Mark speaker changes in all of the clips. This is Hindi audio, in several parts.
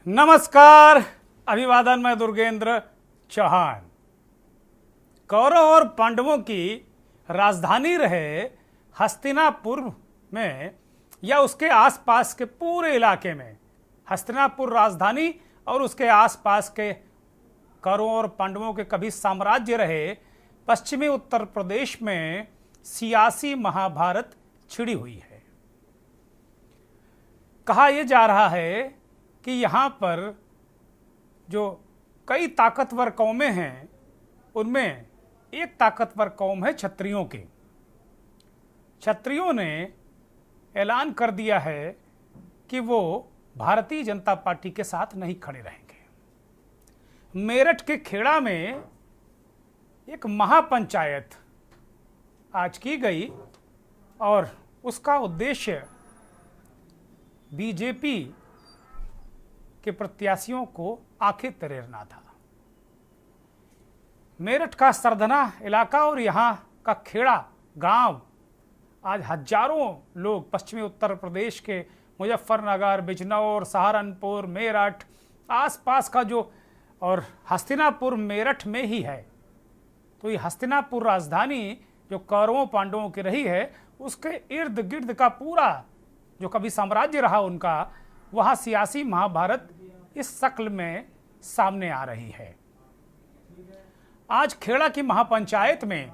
Speaker 1: नमस्कार, अभिवादन। मैं दुर्गेंद्र चौहान। कौरव और पांडवों की राजधानी रहे हस्तिनापुर में या उसके आसपास के पूरे इलाके में, हस्तिनापुर राजधानी और उसके आसपास के कौरवों और पांडवों के कभी साम्राज्य रहे पश्चिमी उत्तर प्रदेश में सियासी महाभारत छिड़ी हुई है। कहा यह जा रहा है कि यहाँ पर जो कई ताकतवर कौमें हैं उनमें एक ताकतवर कौम है क्षत्रियों की। क्षत्रियों ने ऐलान कर दिया है कि वो भारतीय जनता पार्टी के साथ नहीं खड़े रहेंगे। मेरठ के खेड़ा में एक महापंचायत आज की गई और उसका उद्देश्य बीजेपी के प्रत्याशियों को आंखें तरेरना था। मेरठ का सरधना इलाका और यहाँ का खेड़ा गांव आज हजारों लोग पश्चिमी उत्तर प्रदेश के मुजफ्फरनगर, बिजनौर, सहारनपुर, मेरठ आसपास का जो और हस्तिनापुर मेरठ में ही है। तो ये हस्तिनापुर राजधानी जो कौरवों पांडवों की रही है उसके इर्द गिर्द का पूरा जो कभी साम्राज्य रहा उनका, वहाँ सियासी महाभारत इस शक्ल में सामने आ रही है। आज खेड़ा की महापंचायत में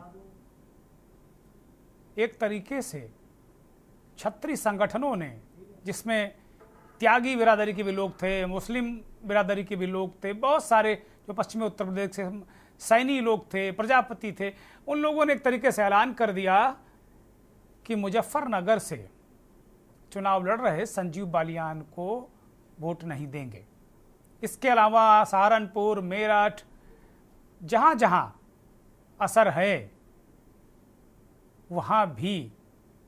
Speaker 1: एक तरीके से क्षत्रिय संगठनों ने, जिसमें त्यागी बिरादरी के भी लोग थे, मुस्लिम बिरादरी के भी लोग थे, बहुत सारे जो पश्चिमी उत्तर प्रदेश से सैनी लोग थे, प्रजापति थे, उन लोगों ने एक तरीके से ऐलान कर दिया कि मुजफ्फरनगर से चुनाव लड़ रहे संजीव बालियान को वोट नहीं देंगे। इसके अलावा सहारनपुर, मेरठ, जहां जहां असर है वहां भी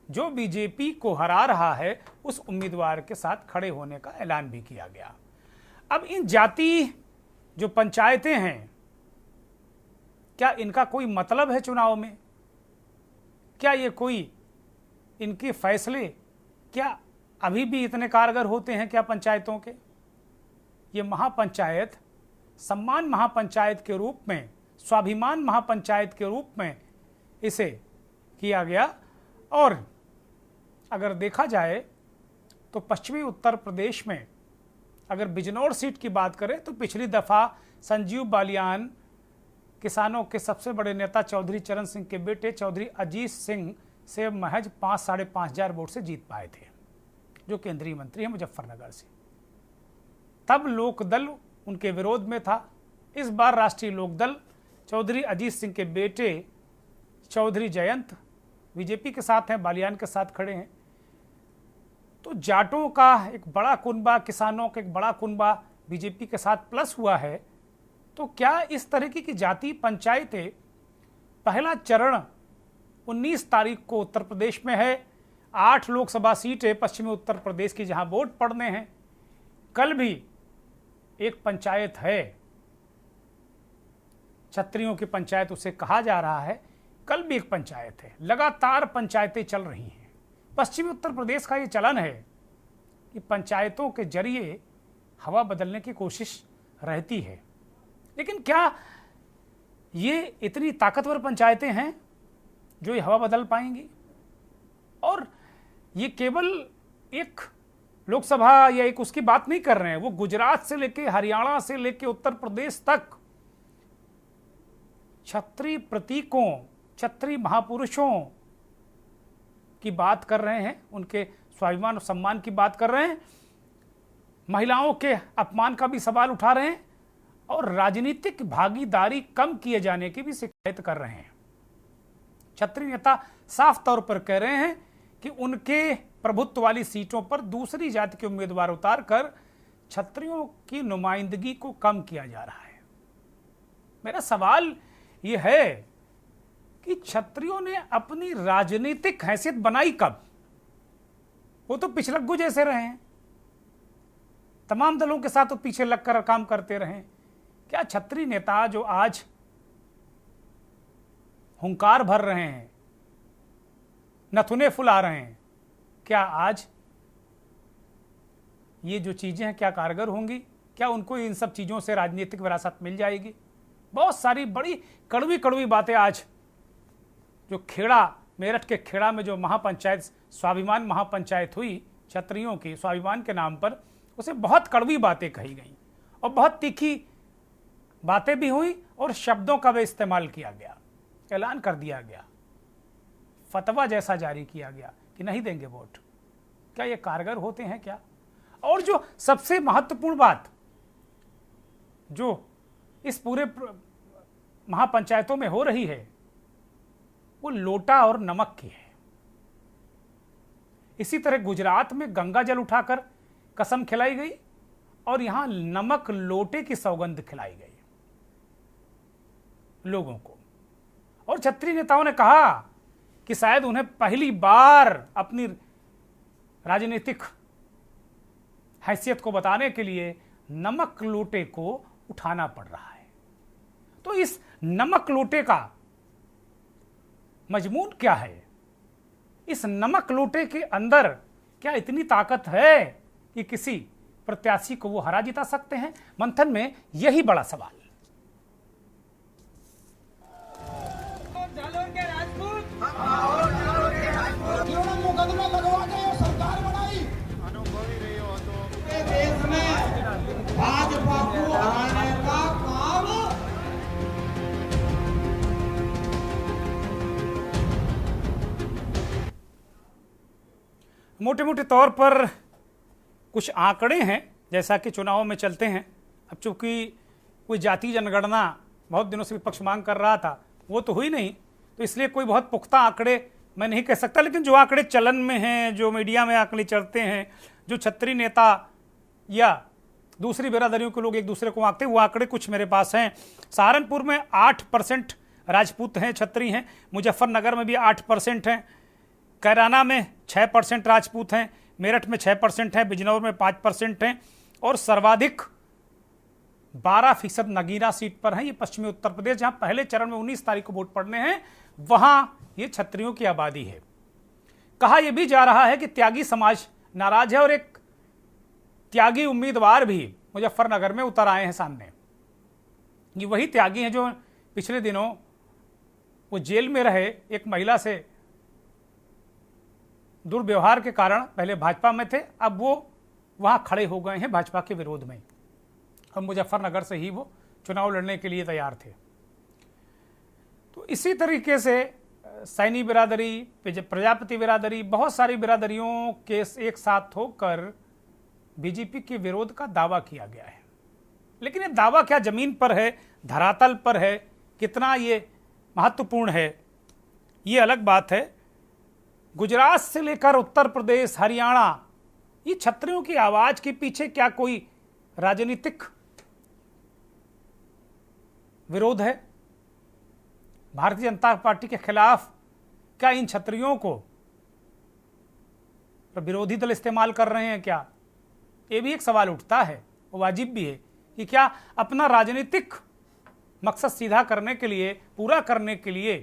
Speaker 1: जो बीजेपी को हरा रहा है उस उम्मीदवार के साथ खड़े होने का ऐलान भी किया गया। अब इन जाति जो पंचायतें हैं, क्या इनका कोई मतलब है चुनाव में? क्या ये कोई इनके फैसले क्या अभी भी इतने कारगर होते हैं क्या पंचायतों के? ये महापंचायत सम्मान महापंचायत के रूप में, स्वाभिमान महापंचायत के रूप में इसे किया गया। और अगर देखा जाए तो पश्चिमी उत्तर प्रदेश में अगर बिजनौर सीट की बात करें तो पिछली दफ़ा संजीव बालियान किसानों के सबसे बड़े नेता चौधरी चरण सिंह के बेटे चौधरी अजीत सिंह से महज 5-5.5 हजार वोट से जीत पाए थे, जो केंद्रीय मंत्री हैं मुजफ्फरनगर से। तब लोकदल उनके विरोध में था। इस बार राष्ट्रीय लोकदल चौधरी अजीत सिंह के बेटे चौधरी जयंत बीजेपी के साथ हैं, बालियान के साथ खड़े हैं। तो जाटों का एक बड़ा कुनबा, किसानों का एक बड़ा कुनबा बीजेपी के साथ प्लस हुआ है। तो क्या इस तरीके की जाति पंचायतें, पहला चरण 19 तारीख को उत्तर प्रदेश में है, 8 लोकसभा सीटें पश्चिमी उत्तर प्रदेश की जहां वोट पड़ने हैं। कल भी एक पंचायत है, क्षत्रियों की पंचायत उसे कहा जा रहा है, कल भी एक पंचायत है। लगातार पंचायतें चल रही हैं। पश्चिमी उत्तर प्रदेश का ये चलन है कि पंचायतों के जरिए हवा बदलने की कोशिश रहती है। लेकिन क्या ये इतनी ताकतवर पंचायतें हैं जो ये हवा बदल पाएंगी? और ये केवल एक लोकसभा या एक उसकी बात नहीं कर रहे हैं, वो गुजरात से लेके हरियाणा से लेके उत्तर प्रदेश तक क्षत्रिय प्रतीकों, क्षत्रिय महापुरुषों की बात कर रहे हैं, उनके स्वाभिमान और सम्मान की बात कर रहे हैं, महिलाओं के अपमान का भी सवाल उठा रहे हैं और राजनीतिक भागीदारी कम किए जाने की भी शिकायत कर रहे हैं। क्षत्रिय नेता साफ तौर पर कह रहे हैं कि उनके प्रभुत्व वाली सीटों पर दूसरी जाति के उम्मीदवार उतारकर क्षत्रियों की नुमाइंदगी को कम किया जा रहा है। मेरा सवाल यह है कि क्षत्रियों ने अपनी राजनीतिक हैसियत बनाई कब? वो तो पिछलग्गू जैसे रहे हैं, तमाम दलों के साथ तो पीछे लगकर काम करते रहे। क्या क्षत्रिय नेता जो आज हुंकार भर रहे हैं, नथुने फुला रहे हैं, क्या आज ये जो चीजें हैं क्या कारगर होंगी? क्या उनको इन सब चीज़ों से राजनीतिक विरासत मिल जाएगी? बहुत सारी बड़ी कड़वी कड़वी बातें आज जो खेड़ा, मेरठ के खेड़ा में जो महापंचायत, स्वाभिमान महापंचायत हुई क्षत्रियों की स्वाभिमान के नाम पर, उसे बहुत कड़वी बातें कही गई और बहुत तीखी बातें भी हुई और शब्दों का भी इस्तेमाल किया गया। ऐलान कर दिया गया, फतवा जैसा जारी किया गया कि नहीं देंगे वोट। क्या ये कारगर होते हैं क्या? और जो सबसे महत्वपूर्ण बात जो इस पूरे महापंचायतों में हो रही है वो लोटा और नमक की है। इसी तरह गुजरात में गंगा जल उठाकर कसम खिलाई गई और यहां नमक लोटे की सौगंध खिलाई गई लोगों को। और क्षत्रिय नेताओं ने कहा कि शायद उन्हें पहली बार अपनी राजनीतिक हैसियत को बताने के लिए नमक लोटे को उठाना पड़ रहा है। तो इस नमक लोटे का मजमून क्या है? इस नमक लोटे के अंदर क्या इतनी ताकत है कि किसी प्रत्याशी को वो हरा जिता सकते हैं? मंथन में यही बड़ा सवाल।
Speaker 2: मुकदमा लगवा के सरकार बनाई, अनुभवी रही हो तो देश में भाजपा को हराने का काम
Speaker 1: मोटे मोटे तौर पर कुछ आंकड़े हैं जैसा कि चुनाव में चलते हैं। अब चूंकि कोई जाति जनगणना बहुत दिनों से विपक्ष मांग कर रहा था, वो तो हुई नहीं, तो इसलिए कोई बहुत पुख्ता आंकड़े मैं नहीं कह सकता। लेकिन जो आंकड़े चलन में हैं, जो मीडिया में आंकड़े चलते हैं, जो क्षत्रिय नेता या दूसरी बिरादरियों के लोग एक दूसरे को आंकते हैं, वो आंकड़े कुछ मेरे पास हैं। सहारनपुर में 8% राजपूत हैं, क्षत्रिय हैं। मुजफ्फरनगर में भी 8% हैं। कैराना में 6% राजपूत हैं। मेरठ में 6% हैं। बिजनौर में 5% हैं। और सर्वाधिक 12% नगीना सीट पर हैं। ये पश्चिमी उत्तर प्रदेश, जहां पहले चरण में 19 तारीख को वोट पड़ने हैं, वहां ये क्षत्रियों की आबादी है। कहा यह भी जा रहा है कि त्यागी समाज नाराज है और एक त्यागी उम्मीदवार भी मुजफ्फरनगर में उतर आए हैं सामने। ये वही त्यागी हैं जो पिछले दिनों वो जेल में रहे एक महिला से दुर्व्यवहार के कारण पहले भाजपा में थे, अब वो वहां खड़े हो गए हैं भाजपा के विरोध में और मुजफ्फरनगर से ही वो चुनाव लड़ने के लिए तैयार थे। तो इसी तरीके से सैनी बिरादरी, प्रजापति बिरादरी, बहुत सारी बिरादरियों के एक साथ होकर बीजेपी के विरोध का दावा किया गया है। लेकिन ये दावा क्या जमीन पर है, धरातल पर है, कितना ये महत्वपूर्ण है, ये अलग बात है। गुजरात से लेकर उत्तर प्रदेश, हरियाणा, ये क्षत्रियों की आवाज के पीछे क्या कोई राजनीतिक विरोध है? भारतीय जनता पार्टी के खिलाफ क्या इन क्षत्रियों को विरोधी दल इस्तेमाल कर रहे हैं क्या? ये भी एक सवाल उठता है, वो वाजिब भी है कि क्या अपना राजनीतिक मकसद सीधा करने के लिए, पूरा करने के लिए,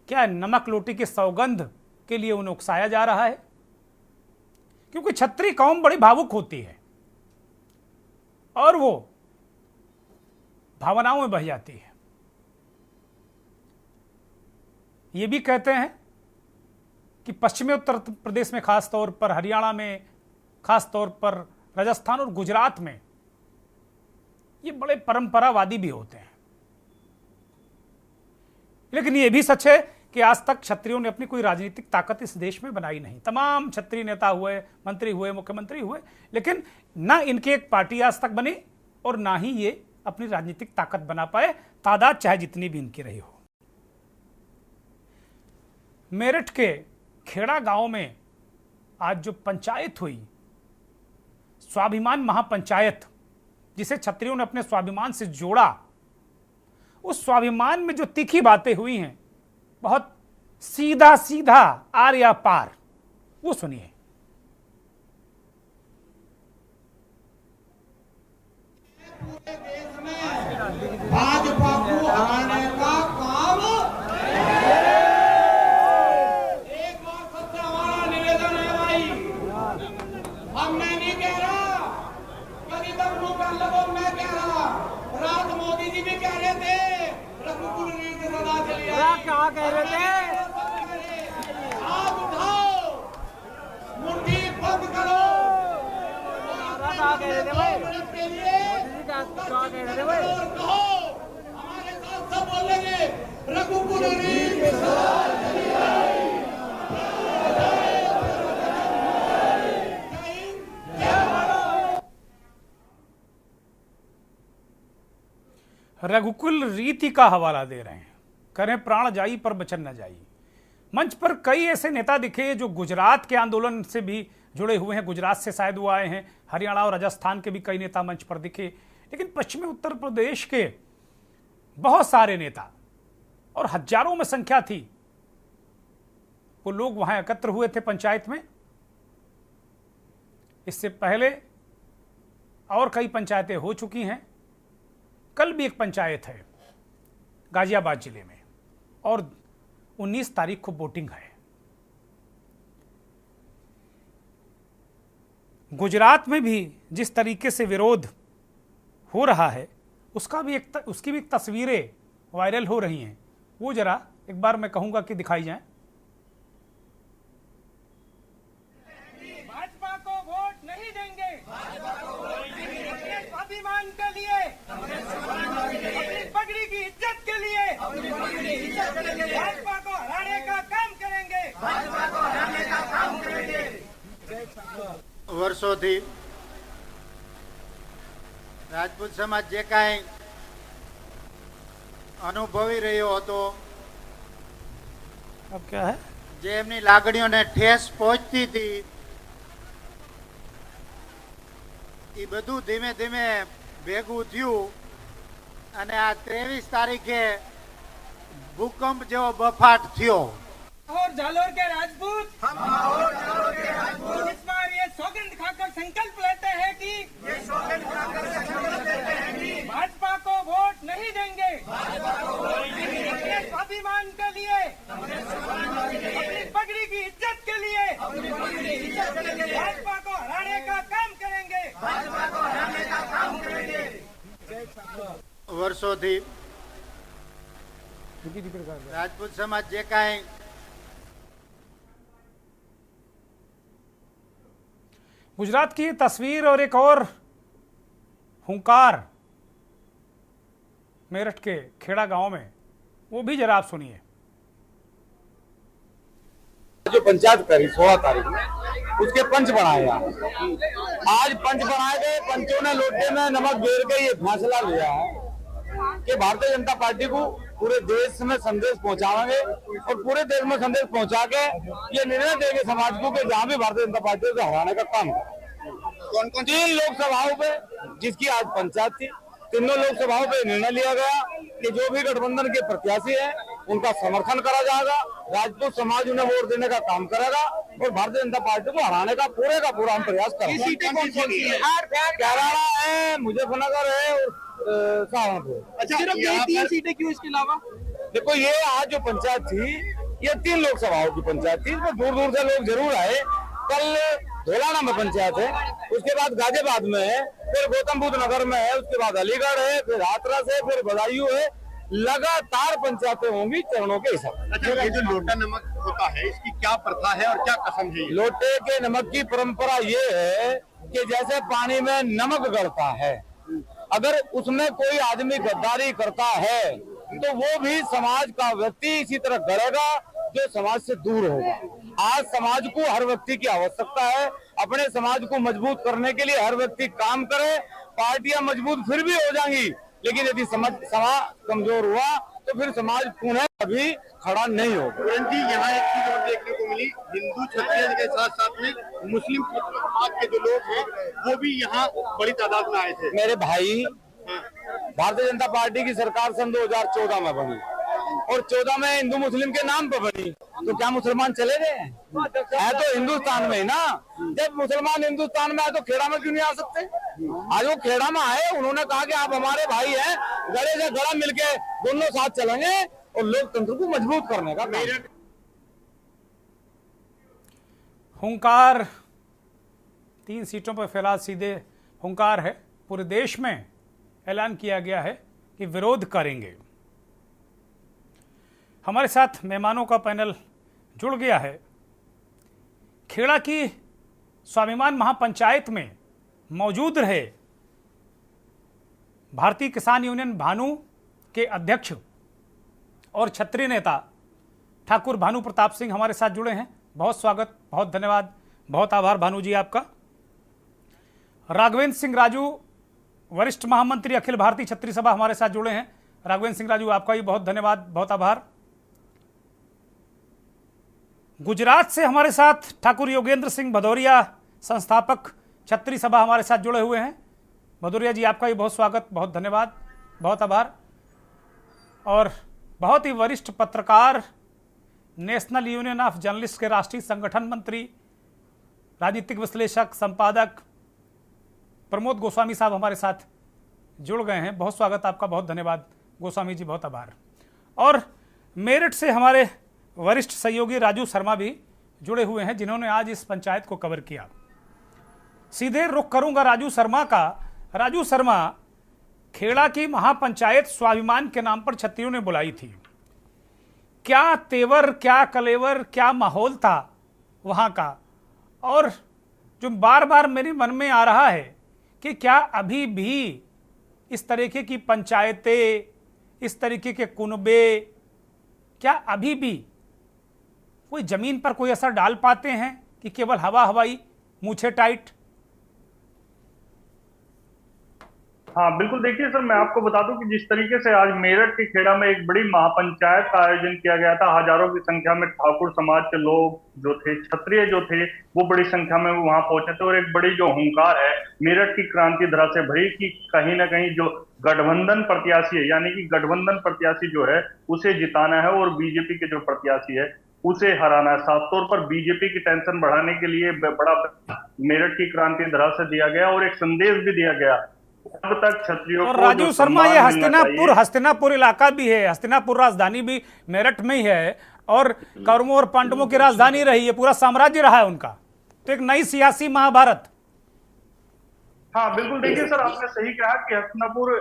Speaker 1: क्या नमक लोटी की सौगंध के लिए उन्हें उकसाया जा रहा है? क्योंकि क्षत्रिय कौम बड़ी भावुक होती है और वो भावनाओं में बह जाती है। ये भी कहते हैं कि पश्चिमी उत्तर प्रदेश में खास तौर पर, हरियाणा में खास तौर पर, राजस्थान और गुजरात में ये बड़े परंपरावादी भी होते हैं। लेकिन ये भी सच है कि आज तक क्षत्रियों ने अपनी कोई राजनीतिक ताकत इस देश में बनाई नहीं। तमाम क्षत्रिय नेता हुए, मंत्री हुए, मुख्यमंत्री हुए, लेकिन ना इनकी एक पार्टी आज तक बनी और ना ही ये अपनी राजनीतिक ताकत बना पाए, तादाद चाहे जितनी भी इनकी रही हो। मेरठ के खेड़ा गांव में आज जो पंचायत हुई, स्वाभिमान महापंचायत, जिसे क्षत्रियों ने अपने स्वाभिमान से जोड़ा, उस स्वाभिमान में जो तीखी बातें हुई हैं, बहुत सीधा सीधा आर या पार, वो सुनिए।
Speaker 2: पूरे देश में भाजपा को हराने का काम एक बार सबसे हमारा निवेदन है भाई, हम नहीं कह रहा कि इधर मुंह कर रघुकुल रीत सदा चली
Speaker 3: क्या क्या कह रहे थे?
Speaker 2: हाथ उठाओ, मुट्ठी बंद करो।
Speaker 3: क्या कह रहे थे भाई?
Speaker 2: के लिए
Speaker 3: क्या कह रहे थे भाई?
Speaker 2: और कहो, हमारे साथ सब बोलेंगे, रघुकुल रीत सदा चली आई। जय हिंद, जय भारत।
Speaker 1: रघुकुल रीति का हवाला दे रहे हैं, करें प्राण जाई पर बचन न जाई। मंच पर कई ऐसे नेता दिखे जो गुजरात के आंदोलन से भी जुड़े हुए हैं, गुजरात से शायद वो आए हैं, हरियाणा और राजस्थान के भी कई नेता मंच पर दिखे, लेकिन पश्चिमी उत्तर प्रदेश के बहुत सारे नेता और हजारों में संख्या थी, वो लोग वहां एकत्र हुए थे पंचायत में। इससे पहले और कई पंचायतें हो चुकी हैं। कल भी एक पंचायत है गाजियाबाद जिले में और 19 तारीख को वोटिंग है। गुजरात में भी जिस तरीके से विरोध हो रहा है उसकी भी तस्वीरें वायरल हो रही हैं, वो जरा एक बार मैं कहूंगा कि दिखाई जाएं।
Speaker 3: भाजपा को वोट नहीं देंगे, अपने स्वाभिमान के लिए, अपनी पगड़ी की इज्जत के लिए भाजपा को हराने का काम करेंगे।
Speaker 4: વર્ષોથી રાજપૂત સમાજ જે કાંઈ અનુભવી રહ્યો હતો,
Speaker 1: अब क्या है,
Speaker 4: જે એમની લાગણીઓને ઠેસ પહોંચતી હતી, એ બધું ધીમે ધીમે ભેગું થયું અને આ 23 તારીખે ભૂકંપ જેવો બફાટ થયો।
Speaker 3: और जालोर के राजपूत, हम और जालोर के राजपूत इस बार ये सौगंध खाकर संकल्प लेते हैं कि भाजपा को वोट नहीं देंगे, अपने स्वाभिमान के लिए, अपनी पगड़ी की इज्जत के लिए भाजपा को हराने का काम करेंगे।
Speaker 4: વર્ષોથી રાજપૂત સમાજ જે કાંઈ
Speaker 1: गुजरात की तस्वीर और एक और हुंकार मेरठ के खेड़ा गांव में, वो भी जरा आप सुनिए।
Speaker 5: जो पंचायत करी 16 तारीख में उसके पंच बनाए यहाँ। आज पंच बनाए गए, पंचों ने लोटे में नमक घेर के ये फैसला लिया है कि भारतीय जनता पार्टी को पूरे देश में संदेश पहुंचाएंगे और पूरे देश में संदेश पहुंचा के ये निर्णय देंगे समाज को कि जहाँ भी भारतीय जनता पार्टी को हराने का काम करें। कौन कौन 3 लोकसभाओं पे जिसकी आज पंचायत थी, तीनों लोकसभाओं पे निर्णय लिया गया कि जो भी गठबंधन के प्रत्याशी है उनका समर्थन करा जाएगा, राजपूत समाज उन्हें वोट देने का काम करेगा और भारतीय जनता पार्टी को हराने का पूरा हम प्रयास करेंगे। कैराना है, मुजफ्फरनगर है और सहारनपुर।
Speaker 3: अच्छा, सिर्फ यही 3 सीटें क्यों, इसके अलावा?
Speaker 5: देखो ये आज जो पंचायत थी ये 3 लोकसभाओं की पंचायत थी, इसमें दूर दूर से लोग जरूर आए। कल धोलाना में पंचायत है, उसके बाद गाजियाबाद में है, फिर गौतम बुद्ध नगर में है, उसके बाद अलीगढ़ है, फिर हाथरस है, फिर बदायूं है। लगातार पंचायतें होंगी चरणों के हिसाब।
Speaker 6: अच्छा, ये जो लोटा नमक होता है इसकी क्या प्रथा है और क्या कसम है?
Speaker 5: लोटे के नमक की परंपरा ये है कि जैसे पानी में नमक गड़ता है, अगर उसमें कोई आदमी गद्दारी करता है तो वो भी समाज का व्यक्ति इसी तरह गड़ेगा जो समाज से दूर होगा। आज समाज को हर व्यक्ति की आवश्यकता है, अपने समाज को मजबूत करने के लिए हर व्यक्ति काम करे। पार्टियां मजबूत फिर भी हो जाएंगी, लेकिन यदि समाज कमजोर हुआ तो फिर समाज पुनः कभी खड़ा नहीं होगा।
Speaker 6: जी, यहाँ एक चीज और देखने को मिली, हिंदू क्षत्रिय के साथ साथ में मुस्लिम समाज के जो लोग हैं वो भी यहाँ बड़ी तादाद में आए थे।
Speaker 5: मेरे भाई, भारतीय जनता पार्टी की सरकार सन 2014 में बनी और 14 में हिंदू मुस्लिम के नाम पर बनी, तो क्या मुसलमान चले गए? है तो हिंदुस्तान में ही ना। जब मुसलमान हिंदुस्तान में आए तो खेड़ा में क्यों नहीं आ सकते? आज वो खेड़ा में आए, उन्होंने कहा कि आप हमारे भाई हैं, गले से गला मिलके दोनों साथ चलेंगे और लोकतंत्र को मजबूत करने का काम।
Speaker 1: हुंकार 3 सीटों पर फिलहाल सीधे हुंकार है। पूरे देश में ऐलान किया गया है कि विरोध करेंगे। हमारे साथ मेहमानों का पैनल जुड़ गया है। खेड़ा की स्वाभिमान महापंचायत में मौजूद रहे भारतीय किसान यूनियन भानु के अध्यक्ष और क्षत्रिय नेता ठाकुर भानु प्रताप सिंह हमारे साथ जुड़े हैं। बहुत स्वागत, बहुत धन्यवाद, बहुत आभार भानु जी आपका। राघवेंद्र सिंह राजू वरिष्ठ महामंत्री अखिल भारतीय क्षत्रिय सभा हमारे साथ जुड़े हैं। राघवेंद्र सिंह राजू आपका भी बहुत धन्यवाद, बहुत आभार। गुजरात से हमारे साथ ठाकुर योगेंद्र सिंह भदौरिया संस्थापक क्षत्रिय सभा हमारे साथ जुड़े हुए हैं। भदौरिया जी आपका भी बहुत स्वागत, बहुत धन्यवाद, बहुत आभार। और बहुत ही वरिष्ठ पत्रकार, नेशनल यूनियन ऑफ जर्नलिस्ट के राष्ट्रीय संगठन मंत्री, राजनीतिक विश्लेषक, संपादक प्रमोद गोस्वामी साहब हमारे साथ जुड़ गए हैं। बहुत स्वागत आपका, बहुत धन्यवाद गोस्वामी जी, बहुत आभार। और मेरठ से हमारे वरिष्ठ सहयोगी राजू शर्मा भी जुड़े हुए हैं, जिन्होंने आज इस पंचायत को कवर किया। सीधे रुख करूंगा राजू शर्मा का। राजू शर्मा, खेड़ा की महापंचायत स्वाभिमान के नाम पर क्षत्रियों ने बुलाई थी। क्या तेवर, क्या कलेवर, क्या माहौल था वहां का? और जो बार बार मेरे मन में आ रहा है कि क्या अभी भी इस तरीके की पंचायतें, इस तरीके के कुनबे, क्या अभी भी कोई जमीन पर कोई असर डाल पाते हैं कि केवल हवा हवाई, मूछे टाइट?
Speaker 7: हाँ बिल्कुल, देखिए सर, मैं आपको बता दूं कि जिस तरीके से आज मेरठ के खेड़ा में एक बड़ी महापंचायत का आयोजन किया गया था, हजारों की संख्या में ठाकुर समाज के लोग जो थे, क्षत्रिय जो थे, वो बड़ी संख्या में वहां पहुंचे थे। और एक बड़ी जो हुंकार है मेरठ की क्रांति धरा से भरी कि कहीं ना कहीं जो गठबंधन प्रत्याशी है, यानी कि गठबंधन प्रत्याशी जो है उसे जिताना है और बीजेपी के जो प्रत्याशी है उसे हराना है। साफ तौर पर बीजेपी की टेंशन बढ़ाने के लिए बड़ा मेरठ की क्रांति धरा से दिया गया और एक संदेश भी दिया गया अब तक क्षत्रियों
Speaker 1: और
Speaker 7: को।
Speaker 1: राजू शर्मा, ये हस्तिनापुर इलाका भी है, हस्तिनापुर राजधानी भी मेरठ में ही है और कौरवों और पांडवों की राजधानी रही है, पूरा साम्राज्य रहा है उनका। तो एक नई सियासी महाभारत।
Speaker 7: हाँ बिल्कुल, देखिए सर, आपने सही कहा कि हस्तिनापुर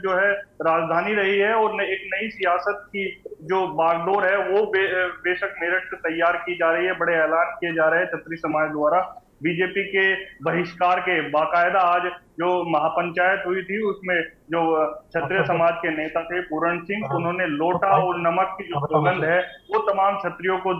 Speaker 7: जो है राजधानी रही है और एक नई सियासत की जो बागडोर है वो बेशक मेरठ से तैयार की जा रही है। बड़े ऐलान किए जा रहे हैं क्षत्रिय समाज द्वारा। बीजेपी के बहिष्कार के बाकायदा आज जो महापंचायत हुई थी उसमें जो क्षत्रिय समाज के नेता थे पूरण सिंह, उन्होंने लोटा और नमक की जो सुगंध है वो तमाम क्षत्रियों को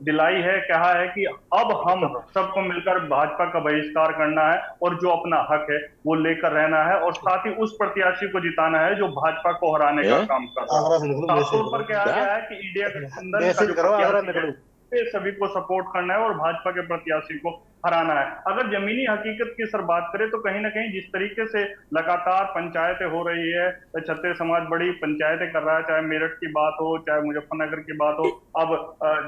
Speaker 7: दिलाई है। कहा है कि अब हम सबको मिलकर भाजपा का बहिष्कार करना है और जो अपना हक है वो लेकर रहना है और साथ ही उस प्रत्याशी को जिताना है जो भाजपा को हराने का काम कर रहा है। साफ तौर पर कहा गया है कि इंडिया गठबंधन सभी को सपोर्ट करना है और भाजपा के प्रत्याशी को हराना है। अगर जमीनी हकीकत की सर बात करें तो कहीं ना कहीं जिस तरीके से लगातार पंचायतें हो रही है, क्षत्रिय समाज बड़ी पंचायतें कर रहा है, चाहे मेरठ की बात हो, चाहे मुजफ्फरनगर की बात हो, अब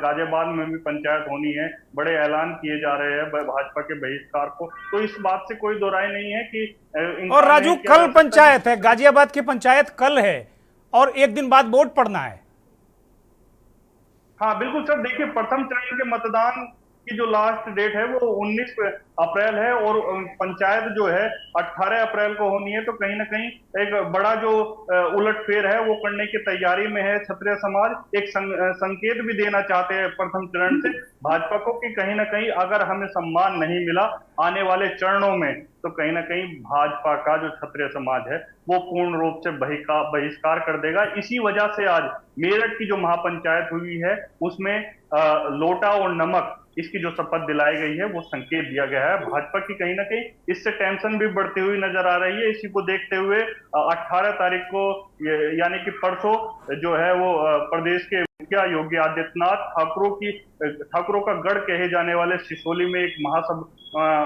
Speaker 7: गाजियाबाद में भी पंचायत होनी है। बड़े ऐलान किए जा रहे हैं भाजपा के बहिष्कार को, तो इस बात से कोई दो राय नहीं है कि।
Speaker 1: और राजू, कल पंचायत है, गाजियाबाद की पंचायत कल है और एक दिन बाद वोट पड़ना है।
Speaker 7: हाँ बिल्कुल सर, देखिए प्रथम चरण के मतदान की जो लास्ट डेट है वो 19 अप्रैल है और पंचायत जो है 18 अप्रैल को होनी है। तो कहीं ना कहीं एक बड़ा जो उलटफेर है वो करने की तैयारी में है क्षत्रिय समाज। एक संकेत भी देना चाहते हैं प्रथम चरण से भाजपा को कि कहीं ना कहीं अगर हमें सम्मान नहीं मिला आने वाले चरणों में तो कहीं ना कहीं भाजपा का जो क्षत्रिय समाज है वो पूर्ण रूप से बहिष्कार कर देगा। इसी वजह से आज मेरठ की जो महापंचायत हुई है उसमें लोटा और नमक इसकी जो शपथ दिलाई गई है वो संकेत दिया गया है भाजपा की। कहीं ना कहीं इससे टेंशन भी बढ़ती हुई नजर आ रही है। इसी को देखते हुए 18 तारीख को यानी कि परसों जो है वो प्रदेश के मुखिया योगी आदित्यनाथ ठाकुरों का गढ़ कहे जाने वाले सिसोली में एक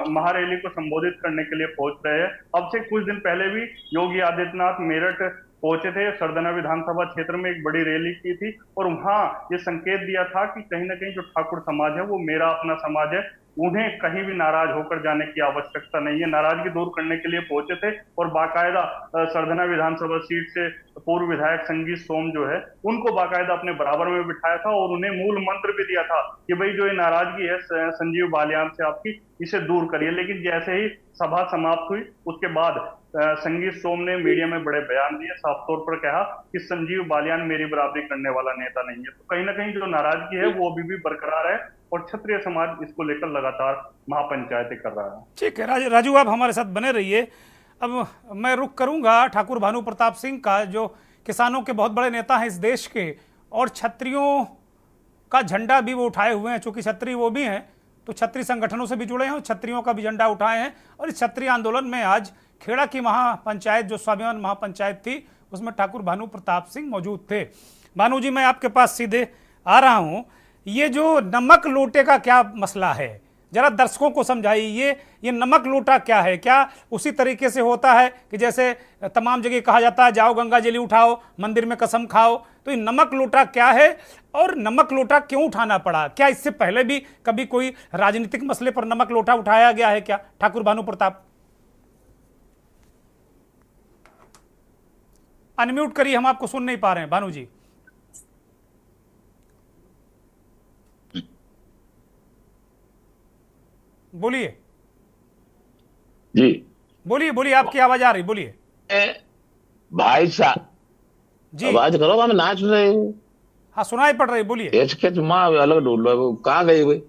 Speaker 7: महारैली को संबोधित करने के लिए पहुंच रहे हैं। अब से कुछ दिन पहले भी योगी आदित्यनाथ मेरठ पहुंचे थे, सरदना विधानसभा क्षेत्र में एक बड़ी रैली की थी और वहां ये संकेत दिया था कि कहीं ना कहीं जो ठाकुर समाज है वो मेरा अपना समाज है, उन्हें कहीं भी नाराज होकर जाने की आवश्यकता नहीं है। नाराजगी दूर करने के लिए पहुंचे थे और बाकायदा सरदना विधानसभा सीट से पूर्व विधायक संगीत सोम जो है उनको बाकायदा अपने बराबर में बिठाया था और उन्हें मूल मंत्र भी दिया था कि भाई जो ये नाराजगी है संजीव बालियान से आपकी, इसे दूर करिए। लेकिन जैसे ही सभा समाप्त हुई उसके बाद संगीत सोम ने मीडिया में बड़े बयान दिए, साफ तौर पर कहा कि संजीव बालियान मेरी बराबरी करने वाला नेता नहीं है। तो कहीं ना कहीं जो नाराजगी है वो अभी भी बरकरार है और क्षत्रिय समाज इसको लेकर लगातार महापंचायतें कर रहा है।
Speaker 1: ठीक है राजू, आप हमारे साथ बने रहिए। अब मैं रुख करूंगा ठाकुर भानु प्रताप सिंह का, जो किसानों के बहुत बड़े नेता हैं इस देश के, और क्षत्रियों का झंडा भी वो उठाए हुए हैं। चूंकि क्षत्रिय वो भी हैं तो क्षत्रिय संगठनों से भी जुड़े हैं और क्षत्रियों का भी झंडा उठाए हैं। और इस क्षत्रिय आंदोलन में आज खेड़ा की महापंचायत, जो स्वाभिमान महापंचायत थी, उसमें ठाकुर भानु प्रताप सिंह मौजूद थे। भानु जी, मैं आपके पास सीधे आ रहा हूं। ये जो नमक लोटे का क्या मसला है, जरा दर्शकों को समझाइए। ये नमक लोटा क्या है? क्या उसी तरीके से होता है कि जैसे तमाम जगह कहा जाता है जाओ गंगा जली उठाओ, मंदिर में कसम खाओ? तो ये नमक लोटा क्या है और नमक लोटा क्यों उठाना पड़ा? क्या इससे पहले भी कभी कोई राजनीतिक मसले पर नमक लोटा उठाया गया है क्या? ठाकुर भानु प्रताप, अनम्यूट करिए, हम आपको सुन नहीं पा रहे हैं। भानु जी बोलिए।
Speaker 8: जी
Speaker 1: बोलिए बोलिए, आपकी आवाज आ रही, बोलिए।
Speaker 8: भाई साहब
Speaker 1: जी
Speaker 8: आवाज करो, मैं नाच रहे हूँ।
Speaker 1: हाँ सुनाई पड़ रही, बोलिए।
Speaker 8: माँ अलग ढूंढ लो, कहाँ गई भाई?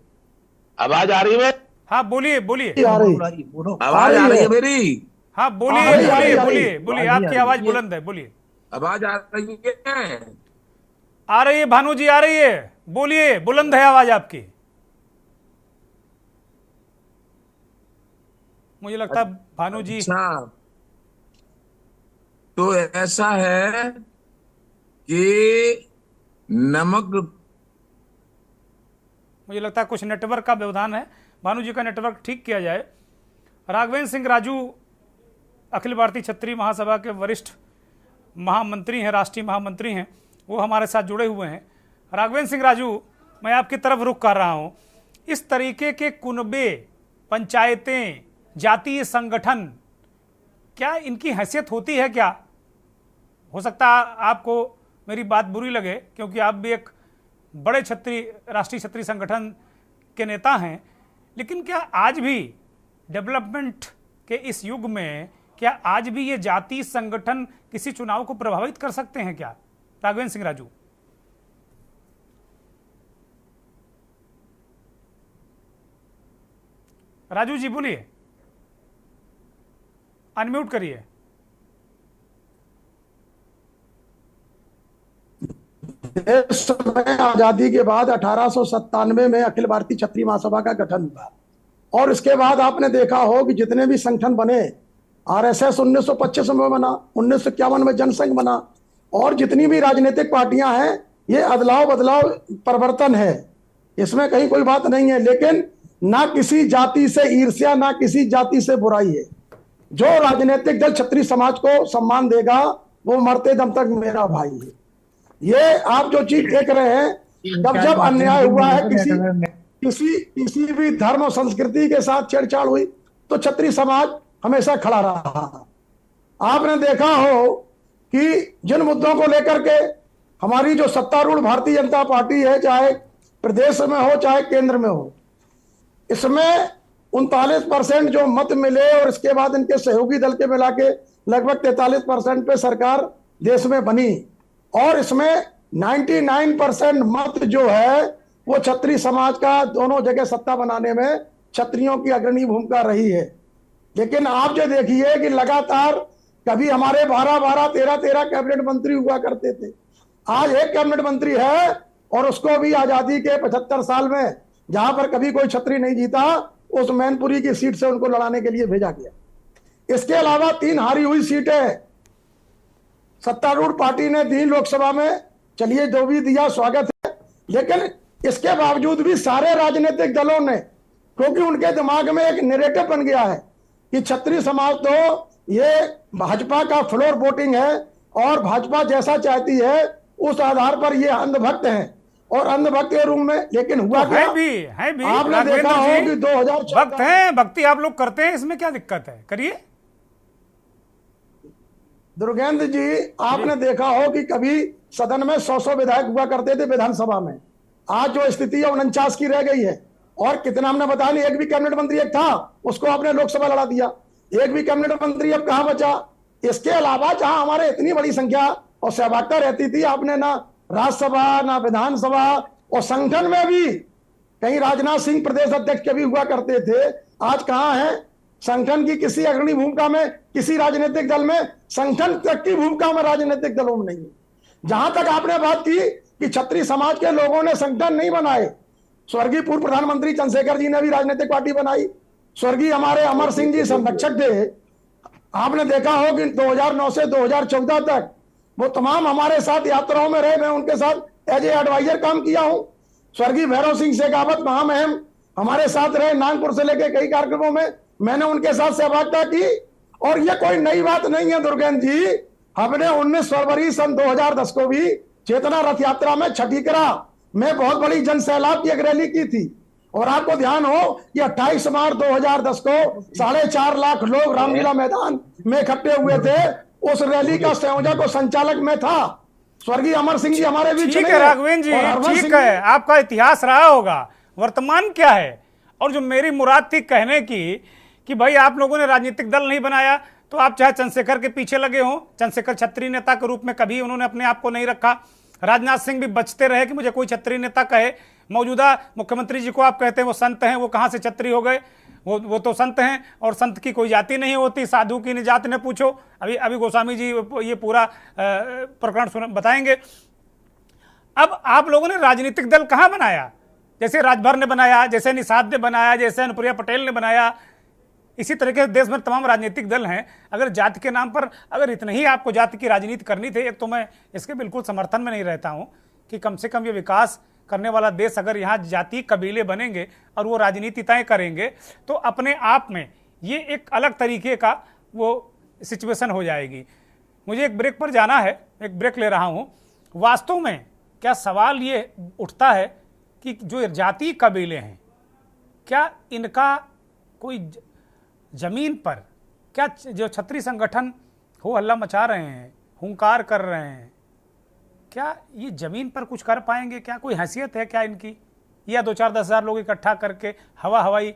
Speaker 8: आवाज आ रही है?
Speaker 1: हाँ बोलिए बोलिए,
Speaker 8: आवाज आ रही है मेरी?
Speaker 1: हाँ बोलिए बोलिए बोलिए बोलिए, आपकी आवाज बुलंद है, बोलिए।
Speaker 8: आवाज आ रही है?
Speaker 1: आ रही है भानु जी, आ रही है, बोलिए, बुलंद है आवाज आपकी। मुझे लगता है भानु जी।
Speaker 9: अच्छा, तो ऐसा है कि नमक,
Speaker 1: मुझे लगता है कुछ नेटवर्क का व्यवधान है। भानु जी का नेटवर्क ठीक किया जाए। राघवेंद्र सिंह राजू अखिल भारतीय क्षत्रिय महासभा के वरिष्ठ महामंत्री हैं, राष्ट्रीय महामंत्री हैं, वो हमारे साथ जुड़े हुए हैं। राघवेंद्र सिंह राजू, मैं आपकी तरफ रुख कर रहा हूं। इस तरीके के कुनबे, पंचायतें, जातीय संगठन, क्या इनकी हैसियत होती है क्या? हो सकता है आपको मेरी बात बुरी लगे, क्योंकि आप भी एक बड़े राष्ट्रीय क्षत्रिय संगठन के नेता हैं, लेकिन क्या आज भी डेवलपमेंट के इस युग में क्या आज भी ये जातीय संगठन किसी चुनाव को प्रभावित कर सकते हैं क्या? राघवेंद्र सिंह राजू। राजू जी बोलिए, अनम्यूट करिए।
Speaker 10: देश में आजादी के बाद 1897 में अखिल भारतीय क्षत्रिय महासभा का गठन हुआ, और इसके बाद आपने देखा हो कि जितने भी संगठन बने, आरएसएस 1925 में बना, 1951 में जनसंघ बना, और जितनी भी राजनीतिक पार्टियां हैं, ये अदलाव बदलाव परिवर्तन है, इसमें कहीं कोई बात नहीं है। लेकिन ना किसी जाति से ईर्ष्या, ना किसी जाति से बुराई है। जो राजनीतिक दल क्षत्रिय समाज को सम्मान देगा वो मरते दम तक मेरा भाई है। ये आप जो चीज देख रहे हैं, जब अन्याय हुआ है, किसी भी धर्म और संस्कृति के साथ छेड़छाड़ हुई, तो क्षत्रिय समाज हमेशा खड़ा रहा। आपने देखा हो कि जिन मुद्दों को लेकर के हमारी जो सत्तारूढ़ भारतीय जनता पार्टी है, चाहे प्रदेश में हो चाहे केंद्र में हो, इसमें 39% जो मत मिले, और इसके बाद इनके सहयोगी दल के मिला के लगभग 43% पे सरकार देश में बनी, और इसमें 99% मत जो है वो क्षत्रिय समाज का दोनों जगह सत्ता बनाने में क्षत्रियों की अग्रणी भूमिका रही है। लेकिन आप जो देखिए कि लगातार कभी हमारे 12-12, 13-13 कैबिनेट मंत्री हुआ करते थे, आज एक कैबिनेट मंत्री है, और उसको भी आजादी के 75 साल में जहां पर कभी कोई क्षत्रिय नहीं जीता, उस मैनपुरी की सीट से उनको लड़ाने के लिए भेजा गया। इसके अलावा 3 हारी हुई सीटें सत्तारूढ़ पार्टी ने दी लोकसभा में, चलिए जो भी दिया स्वागत है। लेकिन इसके बावजूद भी सारे राजनीतिक दलों ने, क्योंकि उनके दिमाग में एक नैरेटिव बन गया है कि क्षत्रिय समाज तो ये भाजपा का फ्लोर वोटिंग है और भाजपा जैसा चाहती है उस आधार पर ये अंधभक्त हैं, और अंधभक्त के रूम में। लेकिन हुआ क्या?
Speaker 1: है भी
Speaker 10: आपने देखा हो कि 2014
Speaker 1: भक्त हैं, भक्ति आप लोग करते हैं, इसमें क्या दिक्कत है? करिए।
Speaker 10: दुर्गेंद्र जी, आपने देखा हो कि कभी सदन में 100 विधायक हुआ करते थे विधानसभा में, आज जो स्थिति है 49 की रह गई है। और कितना हमने बताया नहीं, एक भी कैबिनेट मंत्री एक था, उसको आपने लोकसभा लड़ा दिया। एक भी कैबिनेट मंत्री अब कहां बचा। इसके अलावा जहां हमारे इतनी बड़ी संख्या और सहभागिता रहती थी, आपने ना राज्यसभा ना विधानसभा और संगठन में भी कहीं राजनाथ सिंह प्रदेश अध्यक्ष के भी हुआ करते थे, आज कहां है। संगठन की किसी अग्रणी भूमिका में किसी राजनीतिक दल में, संगठन तक की भूमिका में राजनीतिक दलों में नहीं है। जहां तक आपने बात की कि क्षत्रिय समाज के लोगों ने संगठन नहीं बनाए, स्वर्गीय पूर्व प्रधानमंत्री चंद्रशेखर जी ने भी राजनीतिक पार्टी बनाई, स्वर्गीय हमारे अमर सिंह जी संरक्षक थे। आपने देखा हो कि 2009 से 2014 तक वो तमाम हमारे साथ यात्राओं में रहे, मैं उनके साथ एज ए एडवाइजर काम किया हूं। स्वर्गीय भैरव सिंह शेखावत महामहिम हमारे साथ रहे, नागपुर से लेकर कई कार्यक्रमों में मैंने उनके साथ सहभागिता की। और ये कोई नई बात नहीं है दुर्गेंद्र जी, हमने 19 फरवरी सन 2010 को भी चेतना रथ यात्रा में छठीकरा में बहुत बड़ी जन सैलाब की एक रैली की थी। और आपको ध्यान हो कि 28 मार्च 2010 को 4.5 लाख लोग रामलीला मैदान में इकट्ठे हुए थे। उस रैली का संयोजक और संचालक में था स्वर्गीय अमर सिंह जी, हमारे बीच
Speaker 1: ठीक है राघवेंद्र जी, ठीक है, आपका इतिहास रहा होगा, वर्तमान क्या है। और जो मेरी मुराद थी कहने की कि भाई आप लोगों ने राजनीतिक दल नहीं बनाया, तो आप चाहे चंद्रशेखर के पीछे लगे हो, चंद्रशेखर क्षत्रिय नेता के रूप में कभी उन्होंने अपने आप को नहीं रखा। राजनाथ सिंह भी बचते रहे कि मुझे कोई क्षत्रिय नेता कहे। मौजूदा मुख्यमंत्री जी को आप कहते हैं वो संत हैं, वो कहाँ से क्षत्रिय हो गए? वो तो संत हैं, और संत की कोई जाति नहीं होती, साधु की निजात ने पूछो। अभी गोस्वामी जी ये पूरा प्रकरण बताएंगे। अब आप लोगों ने राजनीतिक दल कहाँ बनाया? जैसे राजभर ने बनाया, जैसे निषाद ने बनाया, जैसे अनुप्रिया पटेल ने बनाया, इसी तरीके से देश में तमाम राजनीतिक दल हैं। अगर जाति के नाम पर अगर इतनी ही आपको जाति की राजनीति करनी थी, एक तो मैं इसके बिल्कुल समर्थन में नहीं रहता हूं कि कम से कम ये विकास करने वाला देश अगर यहाँ जाति कबीले बनेंगे और वो राजनीति तय करेंगे तो अपने आप में ये एक अलग तरीके का वो सिचुएशन हो जाएगी। मुझे एक ब्रेक पर जाना है, एक ब्रेक ले रहा हूँ। वास्तव में क्या सवाल ये उठता है कि जो जाति कबीले हैं, क्या इनका कोई जमीन पर, क्या जो क्षत्रिय संगठन हो हल्ला मचा रहे हैं, हुंकार कर रहे हैं, क्या ये जमीन पर कुछ कर पाएंगे? क्या कोई हैसियत है क्या इनकी? या 2-4-10 हज़ार लोग इकट्ठा करके हवाई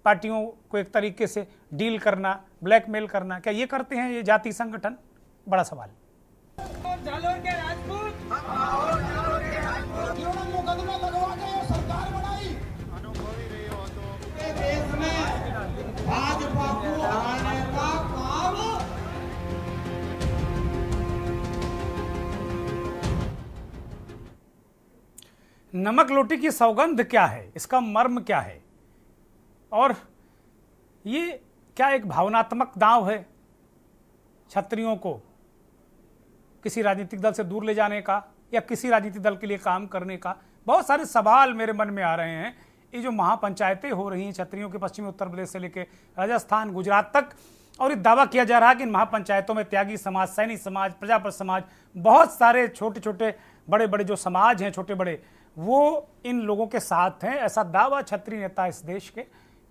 Speaker 1: पार्टियों को एक तरीके से डील करना, ब्लैकमेल करना, क्या ये करते हैं ये जाति संगठन? बड़ा सवाल।
Speaker 3: जालोर के राजपूत
Speaker 2: मुकदमे लगवा के सरकार बनाई।
Speaker 4: अनुभवी रही हो तो
Speaker 2: पूरे देश में भाजपा को हराने का काम
Speaker 1: नमक रोटी की सौगंध क्या है, इसका मर्म क्या है, और ये क्या एक भावनात्मक दांव है क्षत्रियों को किसी राजनीतिक दल से दूर ले जाने का या किसी राजनीतिक दल के लिए काम करने का? बहुत सारे सवाल मेरे मन में आ रहे हैं। ये जो महापंचायतें हो रही हैं क्षत्रियों के पश्चिमी उत्तर प्रदेश से लेकर राजस्थान, गुजरात तक, और ये दावा किया जा रहा है कि इन महापंचायतों में त्यागी समाज, सैनिक समाज, प्रजापति समाज, बहुत सारे छोटे छोटे बड़े बड़े जो समाज हैं, छोटे बड़े, वो इन लोगों के साथ हैं, ऐसा दावा क्षत्रिय नेता इस देश के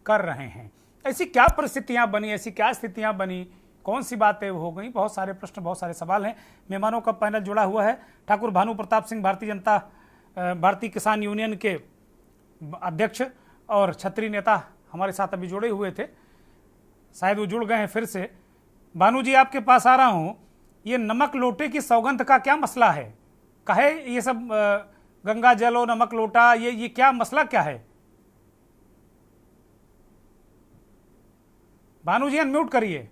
Speaker 1: कर रहे हैं। ऐसी क्या परिस्थितियां बनी, ऐसी क्या स्थितियां बनी, कौन सी बातें हो गई? बहुत सारे प्रश्न, बहुत सारे सवाल हैं। मेहमानों का पैनल जुड़ा हुआ है। ठाकुर भानु प्रताप सिंह भारतीय किसान यूनियन के अध्यक्ष और क्षत्रिय नेता हमारे साथ अभी जुड़े हुए थे, शायद वो जुड़ गए हैं फिर से। भानु जी, आपके पास आ रहा हूं। ये नमक लोटे की सौगंध का क्या मसला है? कहे ये सब गंगा जल और नमक लोटा, ये क्या मसला क्या है? भानु जी अनम्यूट करिए।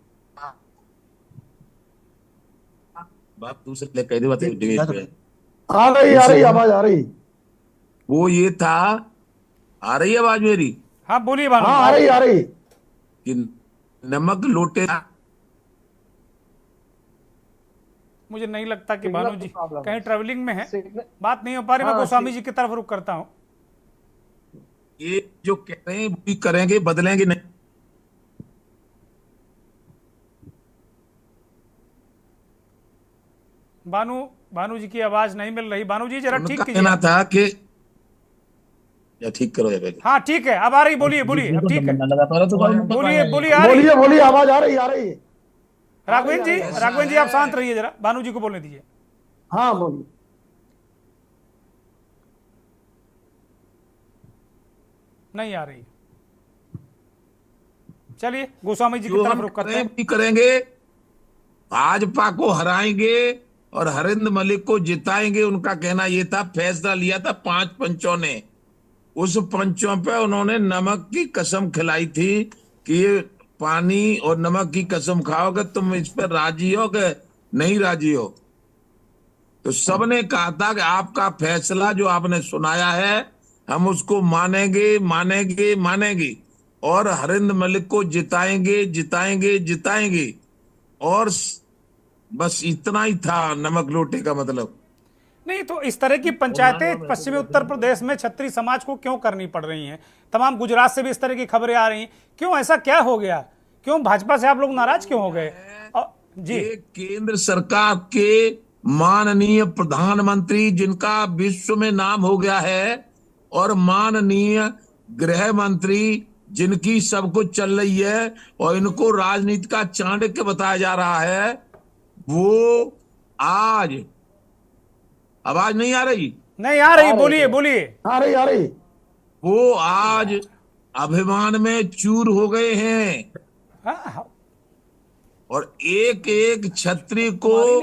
Speaker 9: बात दूसरे कह दे बात
Speaker 10: आ रही आवाज आ रही।
Speaker 9: वो ये था, आ रही आवाज मेरी?
Speaker 1: हाँ बोलिए भानु।
Speaker 10: हाँ आ रही
Speaker 9: कि नमक लोटे,
Speaker 1: मुझे नहीं लगता कि भानु जी कहीं ट्रैवलिंग में है, बात नहीं हो पा रही। मैं गोस्वामी जी की तरफ रुख करता हूं।
Speaker 9: ये जो कह रहे हैं भी करेंगे, बदलेंगे नहीं।
Speaker 1: भानु जी की आवाज नहीं मिल रही। भानु जी जरा ठीक कीजिए।
Speaker 9: कहना था कि या ठीक करो या पहले।
Speaker 1: हाँ ठीक है, अब आ रही, बोलिए बोलिए, अब ठीक है, बोलिए बोलिए,
Speaker 10: बोलिए आवाज आ रही है।
Speaker 1: राघवेंद्र जी आप शांत रहिए, जरा भानु जी को बोलने दीजिए।
Speaker 10: हाँ बोलिए। नहीं
Speaker 1: आ रही, चलिए गोस्वामी जी की
Speaker 9: जो
Speaker 1: तरफ
Speaker 9: हम
Speaker 1: रुख करते हैं।
Speaker 9: भी करेंगे, भाजपा को हराएंगे और हरिंद्र मलिक को जिताएंगे। उनका कहना यह था, फैसला लिया था 5 पंचों ने, उस पंचों पे उन्होंने नमक की कसम खिलाई थी कि ये पानी और नमक की कसम खाओगे, तुम इस पर राजी हो कि नहीं राजी हो। तो सबने कहा था कि आपका फैसला जो आपने सुनाया है हम उसको मानेंगे मानेंगे मानेंगे और हरिंद्र मलिक को जिताएंगे जिताएंगे जिताएंगे। और बस इतना ही था नमक लोटे का मतलब।
Speaker 1: नहीं तो इस तरह की पंचायतें पश्चिमी उत्तर प्रदेश में क्षत्रिय समाज को क्यों करनी पड़ रही हैं? तमाम गुजरात से भी इस तरह की खबरें आ रही हैं, क्यों ऐसा क्या हो गया? क्यों भाजपा से आप लोग नाराज क्यों हो गए? जी,
Speaker 9: केंद्र सरकार के माननीय प्रधानमंत्री जिनका विश्व में नाम हो गया है और माननीय गृह मंत्री जिनकी सब कुछ चल रही है और इनको राजनीति का चाणक्य बताया जा रहा है, वो आज आवाज नहीं आ रही?
Speaker 1: नहीं आ रही, बोलिए बोलिए।
Speaker 10: आ रही।
Speaker 9: वो आज अभिमान में चूर हो गए हैं और एक एक क्षत्रिय को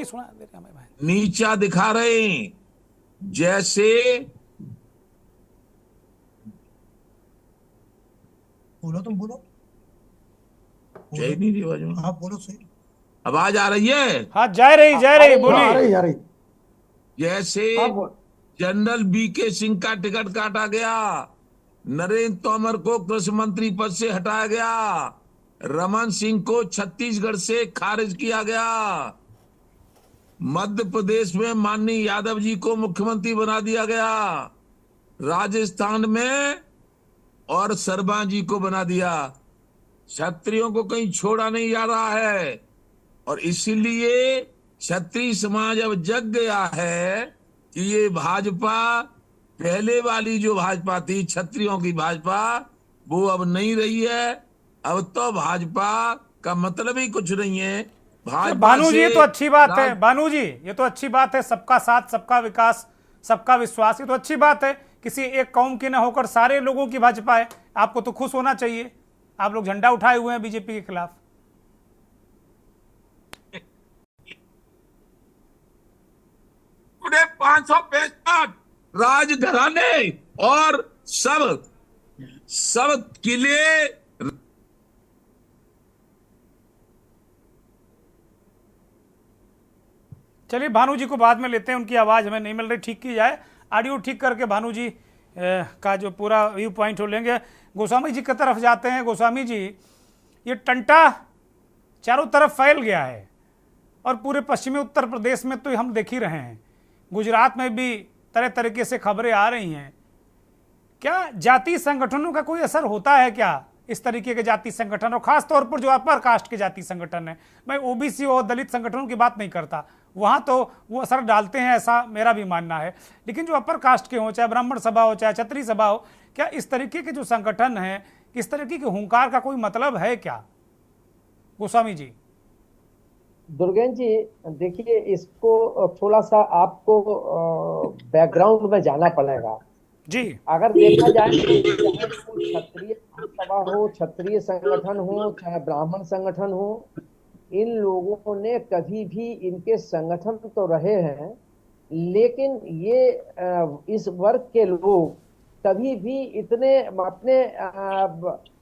Speaker 9: नीचा दिखा रहे हैं। जैसे
Speaker 2: बोलो, तुम बोलो।
Speaker 9: जय नहीं रही आवाज में।
Speaker 2: हाँ बोलो सही।
Speaker 9: आवाज आ रही है?
Speaker 1: हाँ जा रही बोलिए।
Speaker 10: आ रही।
Speaker 9: जैसे जनरल बीके सिंह का टिकट काटा गया, नरेंद्र तोमर को कृषि मंत्री पद से हटाया गया, रमन सिंह को छत्तीसगढ़ से खारिज किया गया, मध्य प्रदेश में माननीय यादव जी को मुख्यमंत्री बना दिया गया, राजस्थान में और शर्मा जी को बना दिया। क्षत्रियों को कहीं छोड़ा नहीं जा रहा है और इसीलिए क्षत्रिय समाज अब जग गया है कि ये भाजपा, पहले वाली जो भाजपा थी क्षत्रियों की भाजपा, वो अब नहीं रही है। अब तो भाजपा का मतलब ही कुछ नहीं है।
Speaker 1: भानु जी ये तो अच्छी बात है, भानु जी ये तो अच्छी बात है, सबका साथ सबका विकास सबका विश्वास, ये तो अच्छी बात है। किसी एक कौम की ना होकर सारे लोगों की भाजपा है, आपको तो खुश होना चाहिए। आप लोग झंडा उठाए हुए हैं बीजेपी के खिलाफ।
Speaker 9: पूरे 565 राजघराने और सब किले।
Speaker 1: चलिए भानु जी को बाद में लेते हैं, उनकी आवाज हमें नहीं मिल रही, ठीक की जाए। ऑडियो ठीक करके भानु जी का जो पूरा व्यू पॉइंट हो लेंगे। गोस्वामी जी की तरफ जाते हैं। गोस्वामी जी, ये टंटा चारों तरफ फैल गया है और पूरे पश्चिमी उत्तर प्रदेश में तो हम देख ही रहे हैं, गुजरात में भी तरह तरीके से खबरें आ रही हैं। क्या जाति संगठनों का कोई असर होता है क्या? इस तरीके के जाति संगठन और खास तौर पर जो अपर कास्ट के जाति संगठन है, मैं ओबीसी और दलित संगठनों की बात नहीं करता, वहां तो वो असर डालते हैं, ऐसा मेरा भी मानना है। लेकिन जो अपर कास्ट के हो, चाहे ब्राह्मण सभा हो चाहे क्षत्रिय सभा हो, क्या इस तरीके के जो संगठन हैं, इस तरीके के हुंकार का कोई मतलब है क्या? गोस्वामी जी।
Speaker 11: दुर्गेन जी देखिए, इसको थोड़ा सा आपको बैकग्राउंड में जाना पड़ेगा
Speaker 1: जी।
Speaker 11: अगर देखा जाए तो चाहे क्षत्रिय सभा हो, क्षत्रिय संगठन हो, चाहे ब्राह्मण संगठन हो, इन लोगों ने कभी भी, इनके संगठन तो रहे हैं, लेकिन ये इस वर्ग के लोग कभी भी इतने अपने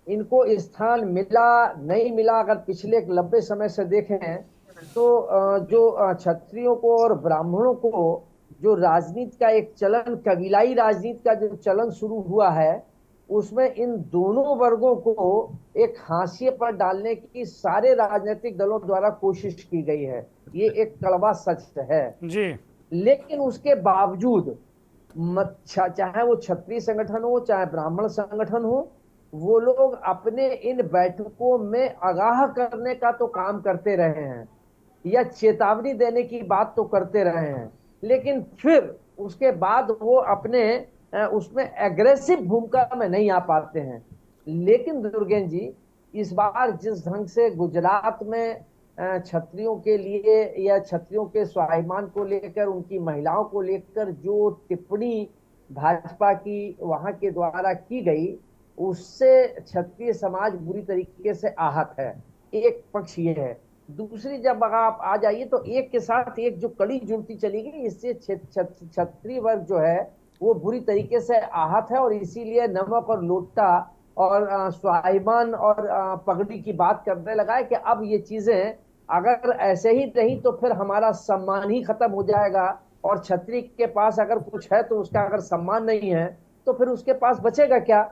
Speaker 11: इनको स्थान मिला नहीं मिला, अगर पिछले एक लंबे समय से देखें तो जो क्षत्रियों को और ब्राह्मणों को जो राजनीति का एक चलन, कबीलाई राजनीति का जो चलन शुरू हुआ है, उसमें इन दोनों वर्गों को एक हाशिए पर डालने की सारे राजनीतिक दलों द्वारा कोशिश की गई है। ये एक कड़वा सच है
Speaker 1: जी।
Speaker 11: लेकिन उसके बावजूद चाहे वो क्षत्रिय संगठन हो चाहे ब्राह्मण संगठन हो, वो लोग अपने इन बैठकों में आगाह करने का तो काम करते रहे हैं या चेतावनी देने की बात तो करते रहे हैं, लेकिन फिर उसके बाद वो अपने उसमें एग्रेसिव भूमिका में नहीं आ पाते हैं। लेकिन दुर्गेन जी, इस बार जिस ढंग से गुजरात में क्षत्रियों के लिए या क्षत्रियों के स्वाभिमान को लेकर, उनकी महिलाओं को लेकर जो टिप्पणी भाजपा की वहां के द्वारा की गई, उससे क्षत्रिय समाज बुरी तरीके से आहत है। एक पक्ष ये है। दूसरी, जब आप आ जाइए तो एक के साथ एक जो कड़ी जुड़ती चली गई, इससे क्षत्रिय वर्ग जो है वो बुरी तरीके से आहत है, और इसीलिए नमक और लोटा और स्वाभिमान और पगड़ी की बात करने लगा है कि अब ये चीजें अगर ऐसे ही रही तो फिर हमारा सम्मान ही खत्म हो जाएगा, और क्षत्रिय के पास अगर कुछ है तो उसका अगर सम्मान नहीं है तो फिर उसके पास बचेगा क्या।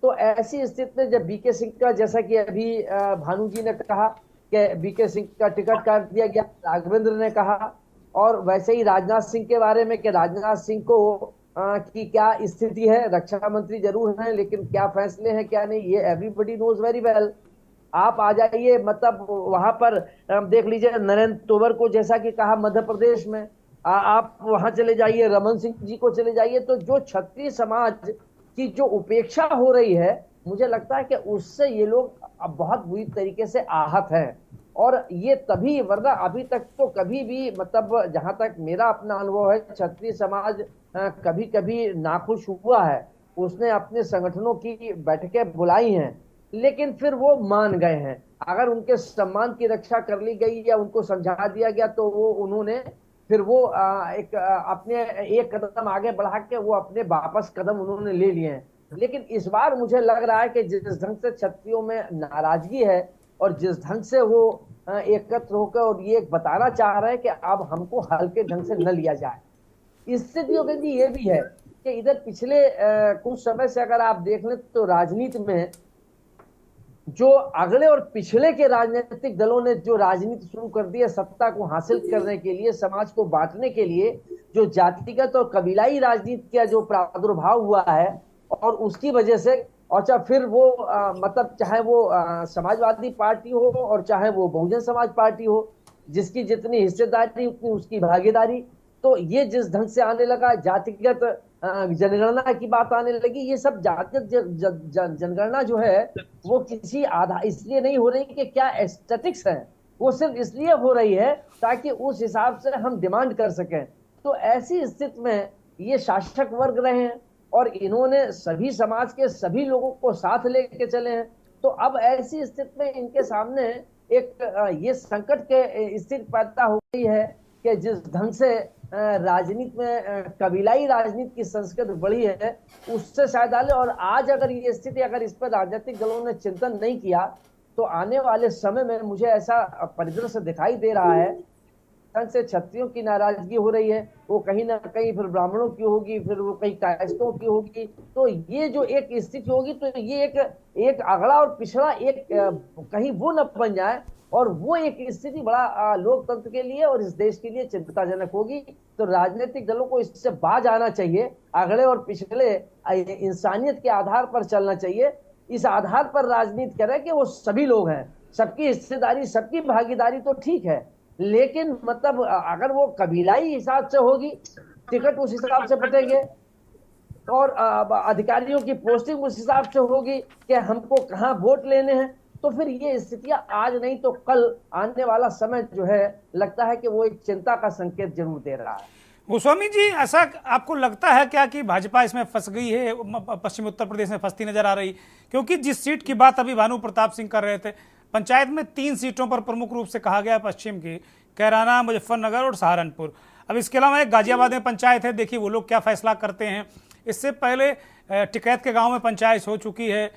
Speaker 11: तो ऐसी स्थिति में जब बीके सिंह का, जैसा कि अभी भानु जी ने कहा कि बीके सिंह का टिकट काट दिया गया, राघवेंद्र ने कहा, और वैसे ही राजनाथ सिंह के बारे में कि राजनाथ सिंह को की क्या स्थिति है, रक्षा मंत्री जरूर हैं लेकिन क्या फैसले हैं क्या नहीं, ये एवरीबडी नोज वेरी वेल। आप आ जाइए, मतलब वहां पर देख लीजिए नरेंद्र तोमर को, जैसा कि कहा मध्य प्रदेश में, आप वहां चले जाइए, रमन सिंह जी को चले जाइए, तो जो क्षत्रिय समाज की जो उपेक्षा हो रही है, मुझे लगता है कि उससे ये लोग अब बहुत बुरी तरीके से आहत हैं। और ये तभी, वरना अभी तक तो कभी भी, मतलब जहां तक मेरा अपना अनुभव है, क्षत्रिय समाज कभी कभी नाखुश हुआ है, उसने अपने संगठनों की बैठकें बुलाई हैं, लेकिन फिर वो मान गए हैं। अगर उनके सम्मान की रक्षा कर ली गई या उनको समझा दिया गया तो वो उन्होंने फिर वो अपने एक कदम आगे बढ़ा के वो अपने वापस कदम उन्होंने ले लिए हैं। लेकिन इस बार मुझे लग रहा है कि जिस ढंग से क्षत्रियों में नाराजगी है और जिस ढंग से वो एकत्र होकर और ये बताना चाह रहे हैं कि अब हमको हल्के ढंग से न लिया जाए। इससे भी ये भी है कि इधर पिछले कुछ समय से अगर आप देख लें तो राजनीति में जो अगले और पिछले के राजनीतिक दलों ने जो राजनीति शुरू कर दी है सत्ता को हासिल करने के लिए, समाज को बांटने के लिए, जो जातिगत और कबीलाई राजनीति का जो प्रादुर्भाव हुआ है, और उसकी वजह से, और चाहे फिर वो मतलब चाहे वो समाजवादी पार्टी हो और चाहे वो बहुजन समाज पार्टी हो, जिसकी जितनी हिस्सेदारी उतनी उसकी भागीदारी, तो ये जिस ढंग से आने लगा, जातिगत जनगणना की बात आने लगी, ये सब जातिगत जनगणना जो है वो किसी आधार इसलिए नहीं हो रही कि क्या एस्थेटिक्स है, वो सिर्फ इसलिए हो रही है ताकि उस हिसाब से हम डिमांड कर सकें। तो ऐसी स्थिति में ये शासक वर्ग रहे हैं और इन्होंने सभी समाज के सभी लोगों को साथ लेके चले हैं। तो अब ऐसी स्थिति में इनके सामने एक ये संकट के स्थिति पैदा हो गई है कि जिस ढंग से राजनीति में कबीलाई राजनीति की संस्कृति बढ़ी है, उससे शायद आले। और आज अगर ये स्थिति, अगर इस पर राजनीतिक दलों ने चिंतन नहीं किया तो आने वाले समय में मुझे ऐसा परिदृश्य दिखाई दे रहा है से क्षत्रियों की नाराजगी हो रही है, वो कहीं ना कहीं फिर ब्राह्मणों की होगी, फिर वो कहीं कायस्थों की होगी। तो ये जो एक स्थिति होगी तो ये एक अगड़ा और पिछड़ा एक कहीं वो न बन जाए, और वो एक स्थिति बड़ा लोकतंत्र के लिए और इस देश के लिए चिंताजनक होगी। तो राजनीतिक दलों को इससे बाज आना चाहिए, अगले और पिछले इंसानियत के आधार पर चलना चाहिए। इस आधार पर राजनीति करें कि वो सभी लोग हैं, सबकी हिस्सेदारी, सबकी भागीदारी तो ठीक है, लेकिन मतलब अगर वो कबीलाई हिसाब से होगी, टिकट उस हिसाब से बटेंगे और अधिकारियों की पोस्टिंग उस हिसाब से होगी कि हमको कहाँ वोट लेने हैं, तो फिर ये स्थितियां आज नहीं तो कल आने वाला समय जो है, लगता है कि वो एक चिंता का संकेत जरूर दे रहा है।
Speaker 1: गोस्वामी जी, ऐसा आपको लगता है क्या कि भाजपा इसमें फंस गई है, पश्चिम उत्तर प्रदेश में फंसती नजर आ रही? क्योंकि जिस सीट की बात अभी भानु प्रताप सिंह कर रहे थे, पंचायत में 3 सीटों पर प्रमुख रूप से कहा गया पश्चिम की, कैराना, मुजफ्फरनगर और सहारनपुर। अब इसके अलावा एक गाजियाबाद में पंचायत है, देखिए वो लोग क्या फैसला करते हैं। इससे पहले टिकैत के गांव में पंचायत हो चुकी है।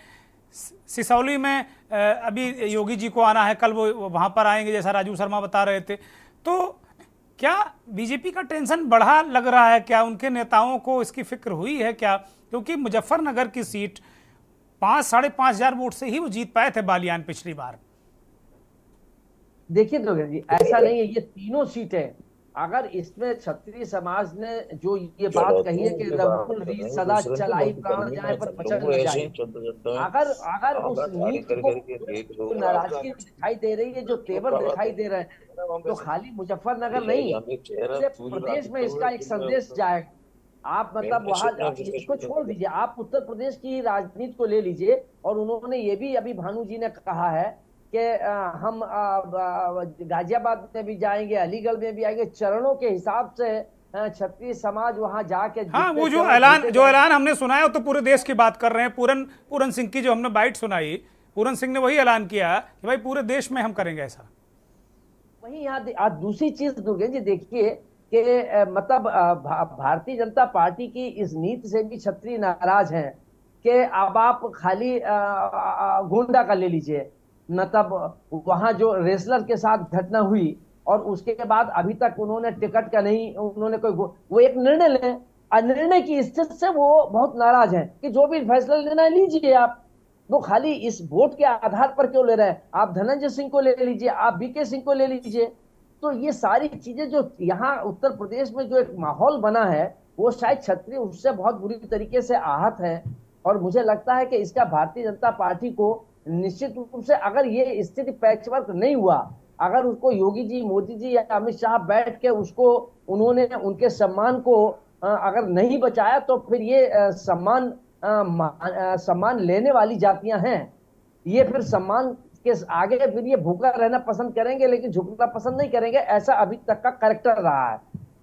Speaker 1: सिसौली में अभी योगी जी को आना है, कल वो वहां पर आएंगे जैसा राजू शर्मा बता रहे थे। तो क्या बीजेपी का टेंशन बढ़ा लग रहा है? क्या उनके नेताओं को इसकी फिक्र हुई है क्या? क्योंकि मुजफ्फरनगर की सीट 5-5.5 हजार वोट से ही वो जीत पाए थे बालियान पिछली बार।
Speaker 11: देखिए तो जी, ऐसा नहीं है, ये तीनों सीटें, अगर इसमें क्षत्रिय समाज ने जो ये बात कही है कि रघुकुल रीत सदा चलाई, प्राण जाए पर बचन न जाए, अगर उस नीत को नाराजगी दिखाई दे रही है, जो तेवर दिखाई दे रहे हैं, तो खाली मुजफ्फरनगर नहीं, प्रदेश में इसका एक संदेश जाएगा। आप मतलब वहां इसको छोड़ दीजिए, आप उत्तर प्रदेश की राजनीति को ले लीजिए, और उन्होंने ये भी अभी भानु जी ने कहा है कि हम गाजियाबाद में भी जाएंगे, अलीगढ़ में भी आएंगे, चरणों के हिसाब से क्षत्रिय समाज वहां जाके
Speaker 1: हाँ, वो जो ऐलान हमने सुनाया वो तो पूरे देश की बात कर रहे हैं। पूरन सिंह की जो हमने बाइट सुनाई, पूरन सिंह ने वही ऐलान किया कि भाई पूरे देश में हम करेंगे ऐसा।
Speaker 11: वही यहाँ दूसरी चीज दुर्गेश जी देखिए कि मतलब भारतीय जनता पार्टी की इस नीति से भी क्षत्रिय नाराज हैं कि अब आप खाली गोंडा का ले लीजिए, मतलब वहां जो रेसलर के साथ घटना हुई और उसके बाद अभी तक उन्होंने टिकट का नहीं, उन्होंने कोई वो एक निर्णय ले, निर्णय की स्थिति से वो बहुत नाराज हैं कि जो भी फैसला लेना है लीजिए आप, वो खाली इस वोट के आधार पर क्यों ले रहे हैं? आप धनंजय सिंह को ले लीजिए, आप बीके सिंह को ले लीजिए। तो ये सारी चीजें जो यहाँ उत्तर प्रदेश में जो एक माहौल बना है वो शायद क्षत्रिय उससे बहुत बुरी तरीके से आहत है। और मुझे लगता है कि इसका भारतीय जनता पार्टी को निश्चित रूप से, अगर ये स्थिति पैचवर्क नहीं हुआ, अगर उसको योगी जी, मोदी जी या अमित शाह बैठ के उसको उन्होंने उनके सम्मान को अगर नहीं बचाया तो फिर ये सम्मान लेने वाली जातियां हैं, ये फिर सम्मान के आगे फिर ये भूखा रहना पसंद करेंगे लेकिन झुकना पसंद नहीं करेंगे। ऐसा अभी तक का कैरेक्टर रहा है।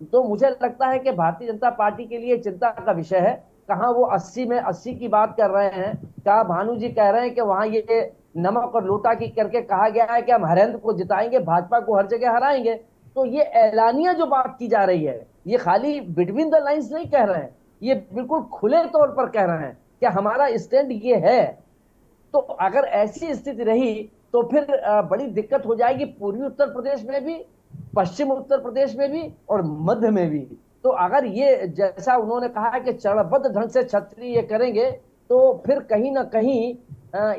Speaker 11: तो मुझे लगता है कि भारतीय जनता पार्टी के लिए चिंता का विषय है। कहाँ वो 80 में 80 की बात कर रहे हैं, कहा भानु जी कह रहे हैं कि वहां ये नमक और लोटा की करके कहा गया है कि हम हरेंद्र को जिताएंगे, भाजपा को हर जगह हराएंगे। तो ये ऐलानिया जो बात की जा रही है, ये खाली बिटवीन द लाइंस नहीं कह रहे हैं, ये बिल्कुल खुले तौर पर कह रहे हैं कि हमारा स्टैंड ये है। तो अगर ऐसी स्थिति रही तो फिर बड़ी दिक्कत हो जाएगी पूर्वी उत्तर प्रदेश में भी, पश्चिम उत्तर प्रदेश में भी और मध्य में भी। तो अगर ये जैसा उन्होंने कहा है कि चरणबद्ध ढंग से क्षत्रिय करेंगे तो फिर कहीं ना कहीं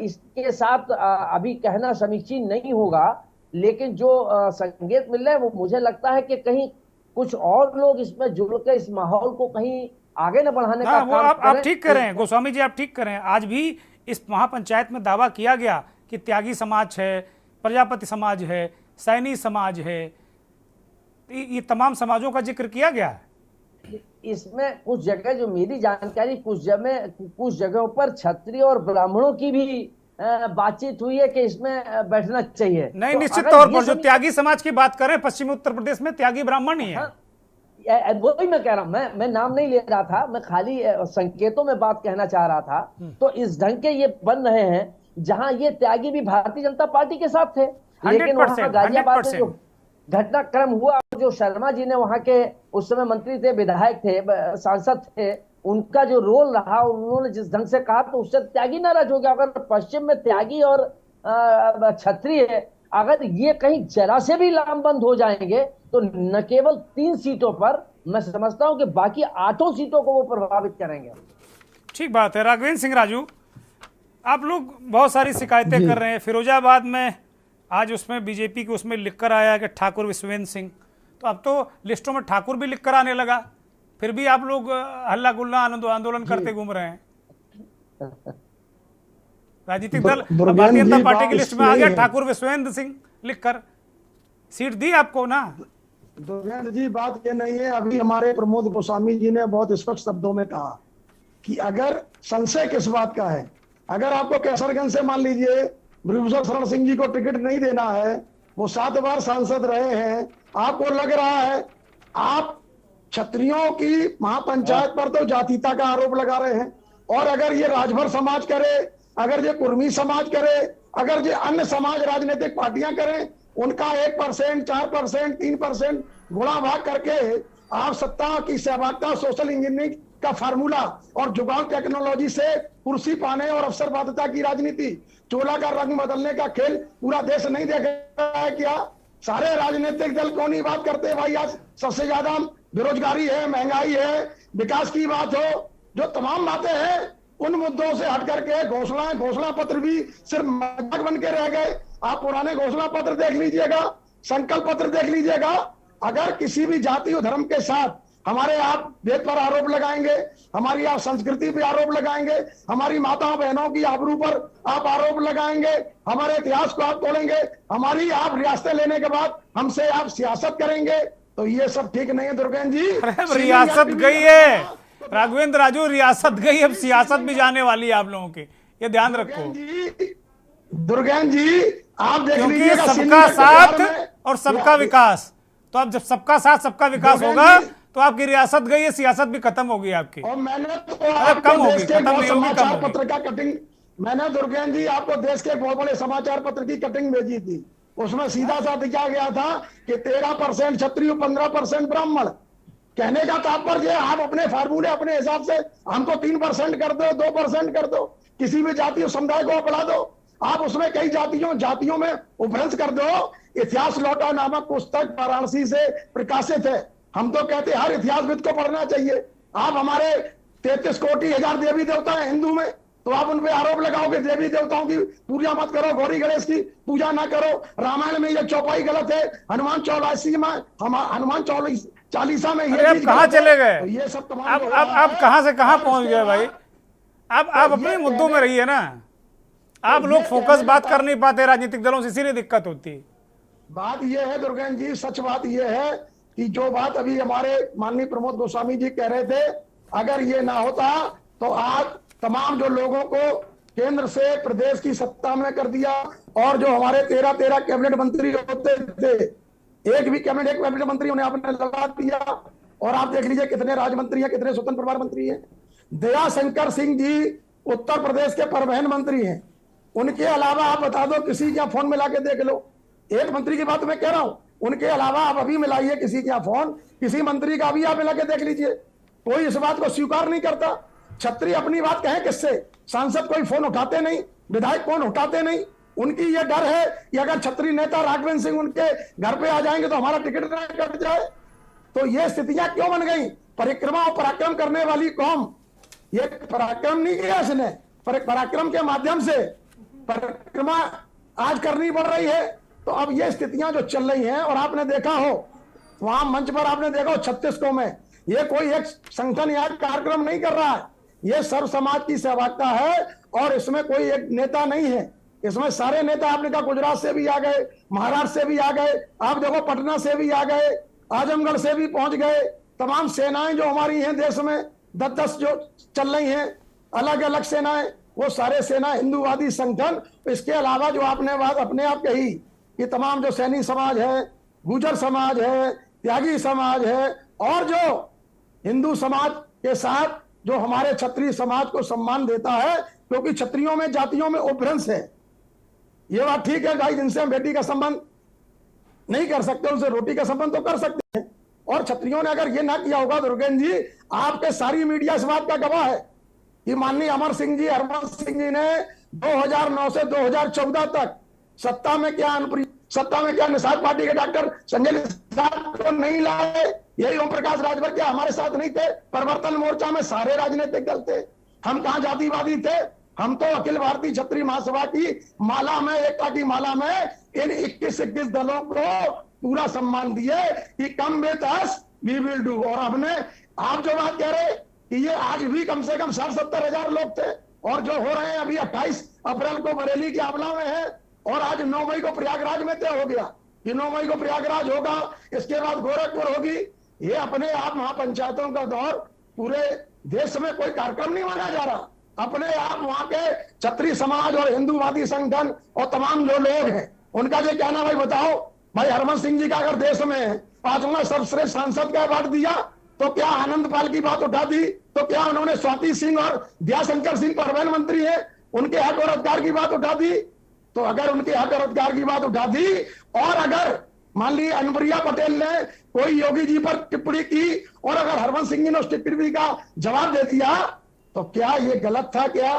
Speaker 11: इसके साथ अभी कहना समीचीन नहीं होगा। लेकिन जो संकेत मिल रहे हैं वो मुझे लगता है कि कहीं कुछ और लोग इसमें जुड़कर इस माहौल को कहीं आगे न बढ़ाने का
Speaker 1: वो आप ठीक कर रहे हैं गोस्वामी जी, आप ठीक कर रहे हैं। आज भी इस महापंचायत में दावा किया गया कि त्यागी समाज है, प्रजापति समाज है, सैनी समाज है, ये तमाम समाजों का जिक्र किया गया है।
Speaker 11: इसमें कुछ जगह जो मेरी जानकारी, कुछ जगहों पर क्षत्रिय और ब्राह्मणों की भी बातचीत हुई है कि इसमें बैठना चाहिए।
Speaker 1: नहीं, तो निश्चित तौर पर जो त्यागी समाज की बात करें, पश्चिमी उत्तर प्रदेश में त्यागी ब्राह्मण ही है।
Speaker 11: हाँ, वही मैं कह रहा हूं, मैं नाम नहीं ले रहा था, मैं खाली संकेतों में बात कहना चाह रहा था। तो इस ढंग के ये बन रहे हैं जहां ये त्यागी भी भारतीय जनता पार्टी के साथ थे, लेकिन वहां गाजियाबाद में जो घटनाक्रम हुआ, जो शर्मा जी ने वहां के उस समय मंत्री थे, विधायक थे, सांसद थे, उनका जो रोल रहा, उन्होंने जिस ढंग से कहा तो उससे त्यागी नाराज हो गया। अगर पश्चिम में त्यागी और क्षत्रिय अगर ये कहीं जरा से भी लामबंद हो जाएंगे तो न केवल 3 सीटों पर, मैं समझता हूं कि बाकी 8 सीटों को वो प्रभावित करेंगे।
Speaker 1: ठीक बात है। राघवेंद्र सिंह राजू, आप लोग बहुत सारी शिकायतें कर रहे हैं। फिरोजाबाद में आज उसमें बीजेपी के उसमें लिखकर आया कि ठाकुर विश्वेंद्र सिंह, तो अब तो लिस्टों में ठाकुर भी लिखकर आने लगा, फिर भी आप लोग हल्ला गुल्ला आंदोलन करते घूम रहे हैं। राजनीतिक दल भारतीय जनता पार्टी की लिस्ट में आ गया ठाकुर विश्वेंद्र सिंह लिखकर, सीट दी आपको ना।
Speaker 10: दुर्गेंद्र जी, बात ये नहीं है, अभी हमारे प्रमोद गोस्वामी जी ने बहुत स्पष्ट शब्दों में कहा कि अगर संशय किस बात का है, अगर आपको कैसरगंज से मान लीजिए ब्रजभूषण शरण सिंह जी को टिकट नहीं देना है, वो 7 बार सांसद रहे हैं, आपको लग रहा है आप क्षत्रियों की महापंचायत पर तो जातीयता का आरोप लगा रहे हैं, और अगर ये राजभर समाज करे, अगर ये कुर्मी समाज करे, अगर ये अन्य समाज राजनीतिक पार्टियां करें, उनका 1%, 4%, 3% गुणा भाग करके आप सत्ता की सहभागिता, सोशल इंजीनियरिंग का फार्मूला और जुगाड़ टेक्नोलॉजी से कुर्सी पाने और अवसरवादिता की राजनीति, चोला का रंग बदलने का खेल पूरा देश नहीं देख रहा है क्या? सारे राजनीतिक दल कौन ही बात करते हैं भाई? आज सबसे ज्यादा बेरोजगारी है, महंगाई है, विकास की बात हो, जो तमाम बातें हैं उन मुद्दों से हट करके घोषणा पत्र भी सिर्फ मजाक बन के रह गए। आप पुराने घोषणा पत्र देख लीजिएगा, संकल्प पत्र देख लीजिएगा। अगर किसी भी जाति और धर्म के साथ हमारे आप वेद पर आरोप लगाएंगे, हमारी आप संस्कृति पे आरोप लगाएंगे, हमारी माताओं बहनों की आबरू पर आप आरोप लगाएंगे, हमारे इतिहास को आप तोड़ेंगे, हमारी आप रियासतें लेने के बाद हमसे आप सियासत करेंगे, तो ये सब ठीक नहीं है दुर्गेंद्र जी।
Speaker 1: रियासत गई है राघवेंद्र राजू, रियासत गई, अब सियासत भी जाने वाली है आप लोगों की, ये ध्यान रखो
Speaker 10: दुर्गेंद्र जी। आप देख
Speaker 1: लीजिए, सबका साथ और सबका विकास, तो अब जब सबका साथ सबका विकास होगा तो आपकी रियासत गई है, सियासत भी खत्म हो गई आपकी।
Speaker 10: और मैंने तो
Speaker 1: कम होगी, खत्म नहीं होगी, कम
Speaker 10: समाचार
Speaker 1: होगी।
Speaker 10: पत्र का कटिंग, मैंने दुर्गेन जी आपको देश के बहुत बड़े समाचार पत्र की कटिंग भेजी थी, उसमें सीधा सा दिखाया गया था कि 13% क्षत्रिय, 15% ब्राह्मण। कहने का तात्पर्य आप अपने फार्मूले अपने हिसाब से हमको 3% कर दो, 2% कर दो, किसी भी जातीय समुदाय को बढ़ा दो, आप उसमें कई जातियों में उपभ्रंश कर दो। इतिहास लौटा नामक पुस्तक वाराणसी से प्रकाशित है, हम तो कहते हर इतिहासविद को पढ़ना चाहिए। आप हमारे 33 कोटि हजार देवी देवता है हिंदू में, तो आप उन पे आरोप लगाओ कि देवी देवताओं की पूजा मत करो, गौरी गणेश की पूजा ना करो। रामायण में ये चौपाई गलत है, हनुमान 84 में, हनुमान 40 में ये चीज
Speaker 1: कहाँ चले गए?
Speaker 10: तो ये सब
Speaker 1: अब कहाँ से कहाँ पहुंच गए भाई? अब आप अपने मुद्दों में रहिए ना, आप लोग फोकस बात कर नहीं पाते राजनीतिक दलों से, इसीलिए दिक्कत होती है।
Speaker 10: बात यह है दुर्गेन जी, सच बात यह है कि जो बात अभी हमारे माननीय प्रमोद गोस्वामी जी कह रहे थे, अगर ये ना होता तो आज तमाम जो लोगों को केंद्र से प्रदेश की सत्ता में कर दिया, और जो हमारे 13 कैबिनेट मंत्री होते थे, एक कैबिनेट मंत्री उन्हें आपने लगा दिया। और आप देख लीजिए कितने राज्य मंत्री हैं, कितने स्वतंत्र प्रभार मंत्री हैं। दया शंकर सिंह जी उत्तर प्रदेश के परिवहन मंत्री हैं, उनके अलावा आप बता दो किसी के फोन मिला के देख लो, एक मंत्री की बात मैं कह रहा हूं, उनके अलावा आप अभी मिलाइए किसी का फोन, किसी मंत्री का भी आप मिला के देख लीजिए, कोई इस बात को स्वीकार नहीं करता। छत्री अपनी बात कहे किससे? सांसद कोई फोन उठाते नहीं, विधायक फोन उठाते नहीं। उनकी ये डर है कि अगर छत्री नेता राघवेंद्र सिंह उनके घर पे आ जाएंगे तो हमारा टिकट ना कट जाए। तो ये स्थितियां क्यों बन गई? परिक्रमा और पराक्रम करने वाली कौम, ये पराक्रम नहीं किया इसने, पराक्रम के माध्यम से परिक्रमा आज करनी पड़ रही है। तो अब ये स्थितियां जो चल रही हैं, और आपने देखा हो वहां मंच पर आपने देखा हो 36 को में, ये कोई एक संगठन या कार्यक्रम नहीं कर रहा है, ये सर्व समाज की सहभागिता है, और इसमें कोई एक नेता नहीं है, इसमें सारे नेता आपने कहा गुजरात से भी आ गए, महाराष्ट्र से भी आ गए, आप देखो पटना से भी आ गए, आजमगढ़ से भी पहुंच गए। तमाम सेनाएं जो हमारी हैं देश में 10-10 जो चल रही हैं अलग अलग सेनाएं, वो सारे सेना हिंदूवादी संगठन। इसके अलावा जो आपने बात अपने आप कही कि तमाम जो सैनी समाज है, गुर्जर समाज है, त्यागी समाज है, और जो हिंदू समाज के साथ जो हमारे क्षत्रिय समाज को सम्मान देता है, क्योंकि क्षत्रियों में जातियों में उपभ्रंश है। ये बात ठीक है भाई, जिनसे हम बेटी का संबंध नहीं कर सकते उनसे रोटी का संबंध तो कर सकते हैं। और क्षत्रियों ने अगर ये ना किया होगा दुर्गेन जी, आपके सारी मीडिया इस बात का गवाह है कि माननीय अमर सिंह जी, हरवंश सिंह जी ने 2009 से 2014 तक सत्ता में क्या निषाद पार्टी के डॉक्टर संजय निषाद को नहीं लाए, यही ओम प्रकाश राजभर क्या हमारे साथ नहीं थे? परिवर्तन मोर्चा में सारे राजनीतिक दल थे, हम कहां जातिवादी थे? हम तो अखिल भारतीय क्षत्रिय महासभा की माला में, एकता की माला में इन 21 दलों को पूरा सम्मान दिए कि come with us we will do. और हमने, आप जो बात कह रहे कि ये आज भी कम से कम 60-70 लोग थे, और जो हो रहे हैं अभी 28 अप्रैल को बरेली की आंवला में है, और आज 9 मई को प्रयागराज में तय हो गया कि 9 मई को प्रयागराज होगा, इसके बाद गोरखपुर होगी। ये अपने आप महापंचायतों का दौर, पूरे देश में कोई कार्यक्रम नहीं माना जा रहा, अपने आप वहां के क्षत्रिय समाज और हिंदूवादी संगठन और तमाम जो लोग हैं उनका जो कहना, भाई बताओ भाई हरवंश सिंह जी का अगर देश में 5वां सर्वश्रेष्ठ सांसद का अवार्ड दिया तो क्या आनंद पाल की बात उठा दी? तो क्या उन्होंने स्वाति सिंह और दयाशंकर सिंह परिवहन मंत्री है उनके हक और अधिकार की बात उठा दी? तो अगर उनके हक और अधिकार की बात उठा दी, और अगर मान ली अनुप्रिया पटेल ने कोई योगी जी पर टिप्पणी की, और अगर हरवंश सिंह जी ने उस टिप्पणी का जवाब दे दिया, तो क्या ये गलत था? क्या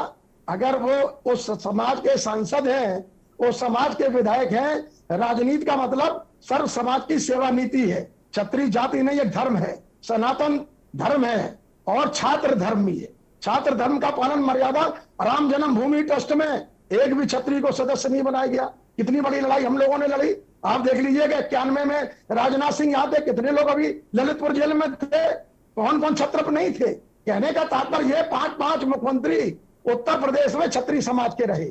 Speaker 10: अगर वो उस समाज के सांसद हैं, उस समाज के विधायक हैं, राजनीति का मतलब सर्व समाज की सेवा नीति है, क्षत्रिय जाति नहीं, एक धर्म है, सनातन धर्म है, और छात्र धर्म भी है। छात्र धर्म का पालन मर्यादा, राम जन्मभूमि ट्रस्ट में एक भी क्षत्रिय को सदस्य नहीं बनाया गया। कितनी बड़ी लड़ाई हम लोगों ने लड़ी, आप देख लीजिएगा। 91 में राजनाथ सिंह यहाँ थे, कितने लोग अभी ललितपुर जेल में थे, कौन कौन क्षत्रप नहीं थे? कहने का तात्पर्य 5 मुख्यमंत्री उत्तर प्रदेश में क्षत्रिय समाज के रहे,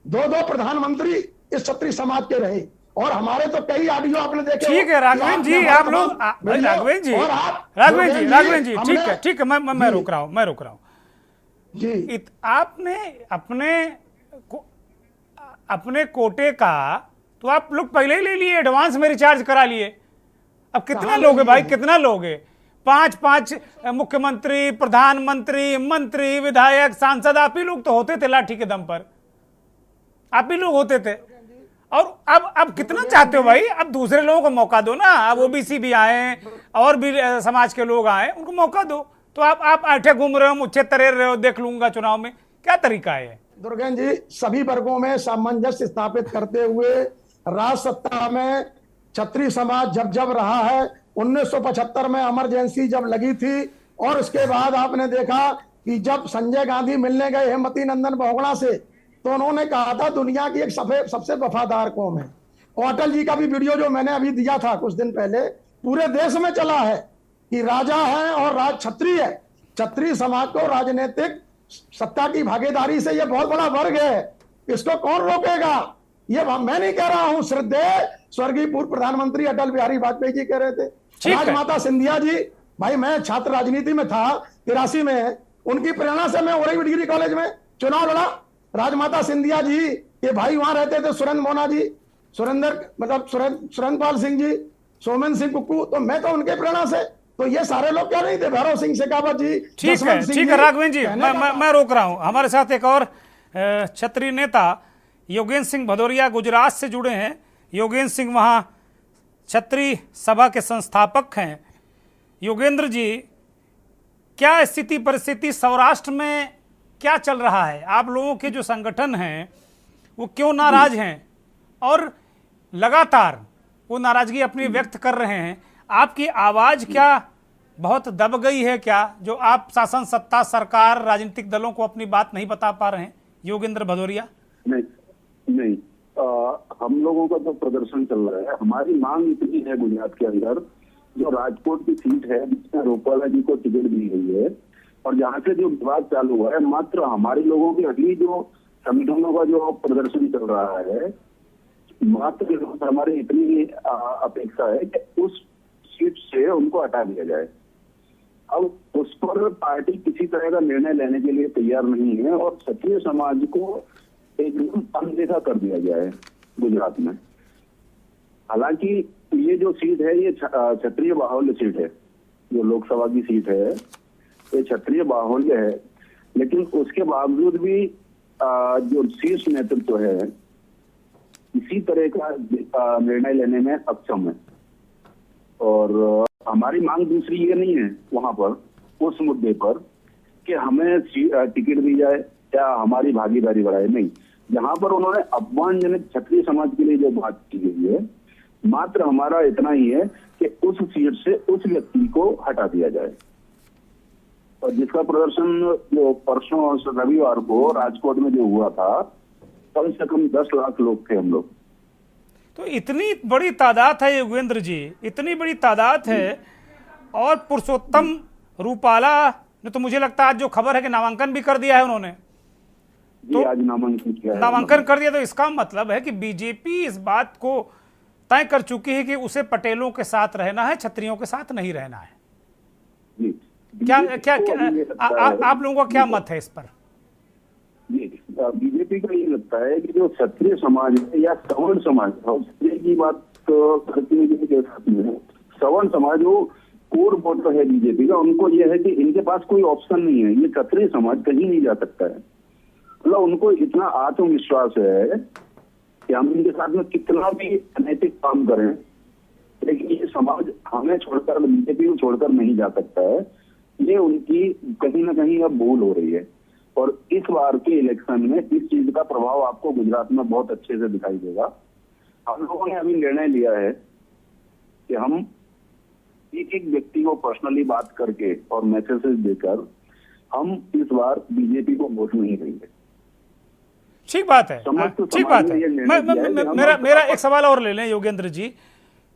Speaker 10: 2 प्रधानमंत्री इस क्षत्रिय समाज के रहे, और हमारे तो कई ऑडियो आपने देखे।
Speaker 1: ठीक है राघवेंद्र जी, आप लोग राघवेंद्र जी ठीक है, मैं रोक रहा हूं जी। आपने अपने कोटे का तो आप लोग पहले ही ले लिए, एडवांस में रिचार्ज करा लिए। अब कितना लोग है भाई, कितना लोग है? 5-5 मुख्यमंत्री, प्रधानमंत्री, मंत्री, विधायक, सांसद आप ही लोग तो होते थे लाठी के दम पर, आप ही लोग होते थे। और अब कितना चाहते हो भाई, अब दूसरे लोगों को मौका दो ना। अब ओबीसी भी आए और भी समाज के लोग आए, उनको मौका दो। तो आप ऐठे घूम रहे हो, मुझे तरेर रहे हो, देख लूंगा चुनाव में, क्या तरीका है?
Speaker 10: दुर्गेन जी, सभी वर्गों में सामंजस्य स्थापित करते हुए राज सत्ता में क्षत्रिय समाज जब रहा है। 1975 में इमरजेंसी जब लगी थी, और उसके बाद आपने देखा कि जब संजय गांधी मिलने गए हेमवती नंदन बहुगुणा से, तो उन्होंने कहा था दुनिया की एक सबसे वफादार कौम है। और अटल जी का भी वीडियो जो मैंने अभी दिया था कुछ दिन पहले, पूरे देश में चला है कि राजा है और राज क्षत्रिय है। क्षत्रिय समाज को राजनीतिक सत्ता की भागीदारी से ये बहुत बड़ा वर्ग है, इसको कौन रोकेगा? ये मैं नहीं कह रहा हूं, श्रद्धेय स्वर्गीय पूर्व प्रधानमंत्री अटल बिहारी वाजपेयी जी कह रहे थे। राजमाता सिंधिया जी, भाई मैं छात्र राजनीति में था 83 में, उनकी प्रेरणा से मैं ओरेगन डिग्री कॉलेज में चुनाव लड़ा। राजमाता सिंधिया जी के भाई वहां रहते थे, सुरेंद्र मोना जी, सुरेंद्रपाल सिंह जी, सोमेन सिंह कुक्कू, तो मैं तो उनके प्रेरणा से। तो ये सारे लोग क्या नहीं थे? भैरव सिंह शेखावत जी।
Speaker 1: ठीक है राघवेंद्र जी, मैं रोक रहा हूं। हमारे साथ एक और क्षत्रिय नेता योगेंद्र सिंह भदौरिया गुजरात से जुड़े हैं। योगेंद्र सिंह वहां क्षत्रिय सभा के संस्थापक हैं। योगेंद्र जी, क्या स्थिति परिस्थिति सौराष्ट्र में क्या चल रहा है? आप लोगों के जो संगठन हैं वो क्यों नाराज हैं, और लगातार वो नाराजगी अपनी व्यक्त कर रहे हैं? आपकी आवाज क्या बहुत दब गई है क्या, जो आप शासन सत्ता, सरकार, राजनीतिक दलों को अपनी बात नहीं बता पा रहे हैं? योगेंद्र भदौरिया।
Speaker 12: नहीं, हम लोगों का जो प्रदर्शन चल रहा है, हमारी मांग इतनी है गुजरात के अंदर, जो राजकोट की सीट है जिसमें रूपाला जी को टिकट दी गई है, और जहाँ से जो विवाद चालू हुआ है, मात्र हमारे लोगों की अगली जो संगठनों का जो प्रदर्शन चल रहा है, मात्र हमारी इतनी अपेक्षा है कि उस सीट से उनको हटा दिया जाए। अब उस पर पार्टी किसी तरह का निर्णय लेने के लिए तैयार नहीं है, और क्षत्रिय समाज को एकदम अनदेखा कर दिया गया है गुजरात में। हालांकि ये जो सीट है ये क्षत्रिय बाहुल्य सीट है, जो लोकसभा की सीट है ये क्षत्रिय बाहुल्य है, लेकिन उसके बावजूद भी जो शीर्ष नेतृत्व है इसी तरह का निर्णय लेने में अक्षम है। और हमारी मांग दूसरी ये नहीं है वहां पर, उस मुद्दे पर कि हमें टिकट दी जाए या हमारी भागीदारी बढ़ाए, नहीं। जहां पर उन्होंने अपमानजनक क्षत्रिय समाज के लिए जो बात की गई है, मात्र हमारा इतना ही है कि उस सीट से उस व्यक्ति को हटा दिया जाए। और जिसका प्रदर्शन जो परसों रविवार को राजकोट में जो हुआ था, कम से कम 10 लाख लोग थे हम लोग।
Speaker 1: तो इतनी बड़ी तादाद है योगेंद्र जी, इतनी बड़ी तादाद है, और पुरुषोत्तम रूपाला ने तो मुझे लगता है आज जो खबर है कि नामांकन भी कर दिया है उन्होंने,
Speaker 12: तो आज नामांकन किया है,
Speaker 1: नामांकन कर दिया। तो इसका मतलब है कि बीजेपी इस बात को तय कर चुकी है कि उसे पटेलों के साथ रहना है, क्षत्रियों के साथ नहीं रहना है। क्या आप लोगों का क्या मत है इस पर?
Speaker 12: बीजेपी का ये लगता है कि जो क्षत्रिय समाज है या सवर्ण समाज, की बात सवर्ण समाज वो कोर वोटर है बीजेपी का, उनको ये है कि इनके पास कोई ऑप्शन नहीं है, ये क्षत्रिय समाज कहीं नहीं जा सकता है। मतलब उनको इतना आत्मविश्वास है कि हम इनके साथ में कितना भी अनैतिक काम करें, लेकिन ये समाज हमें छोड़कर, बीजेपी को छोड़कर नहीं जा सकता है। ये उनकी कहीं ना कहीं अब भूल हो रही है, और इस बार के इलेक्शन में इस चीज का प्रभाव आपको गुजरात में बहुत अच्छे से दिखाई देगा। हम लोगों ने अभी निर्णय लिया है कि हम एक एक व्यक्ति को पर्सनली बात करके और मैसेजेस देकर हम इस बार बीजेपी को वोट नहीं देंगे।
Speaker 1: ठीक बात है, ठीक बात है। मेरा एक सवाल और ले लें योगेंद्र जी,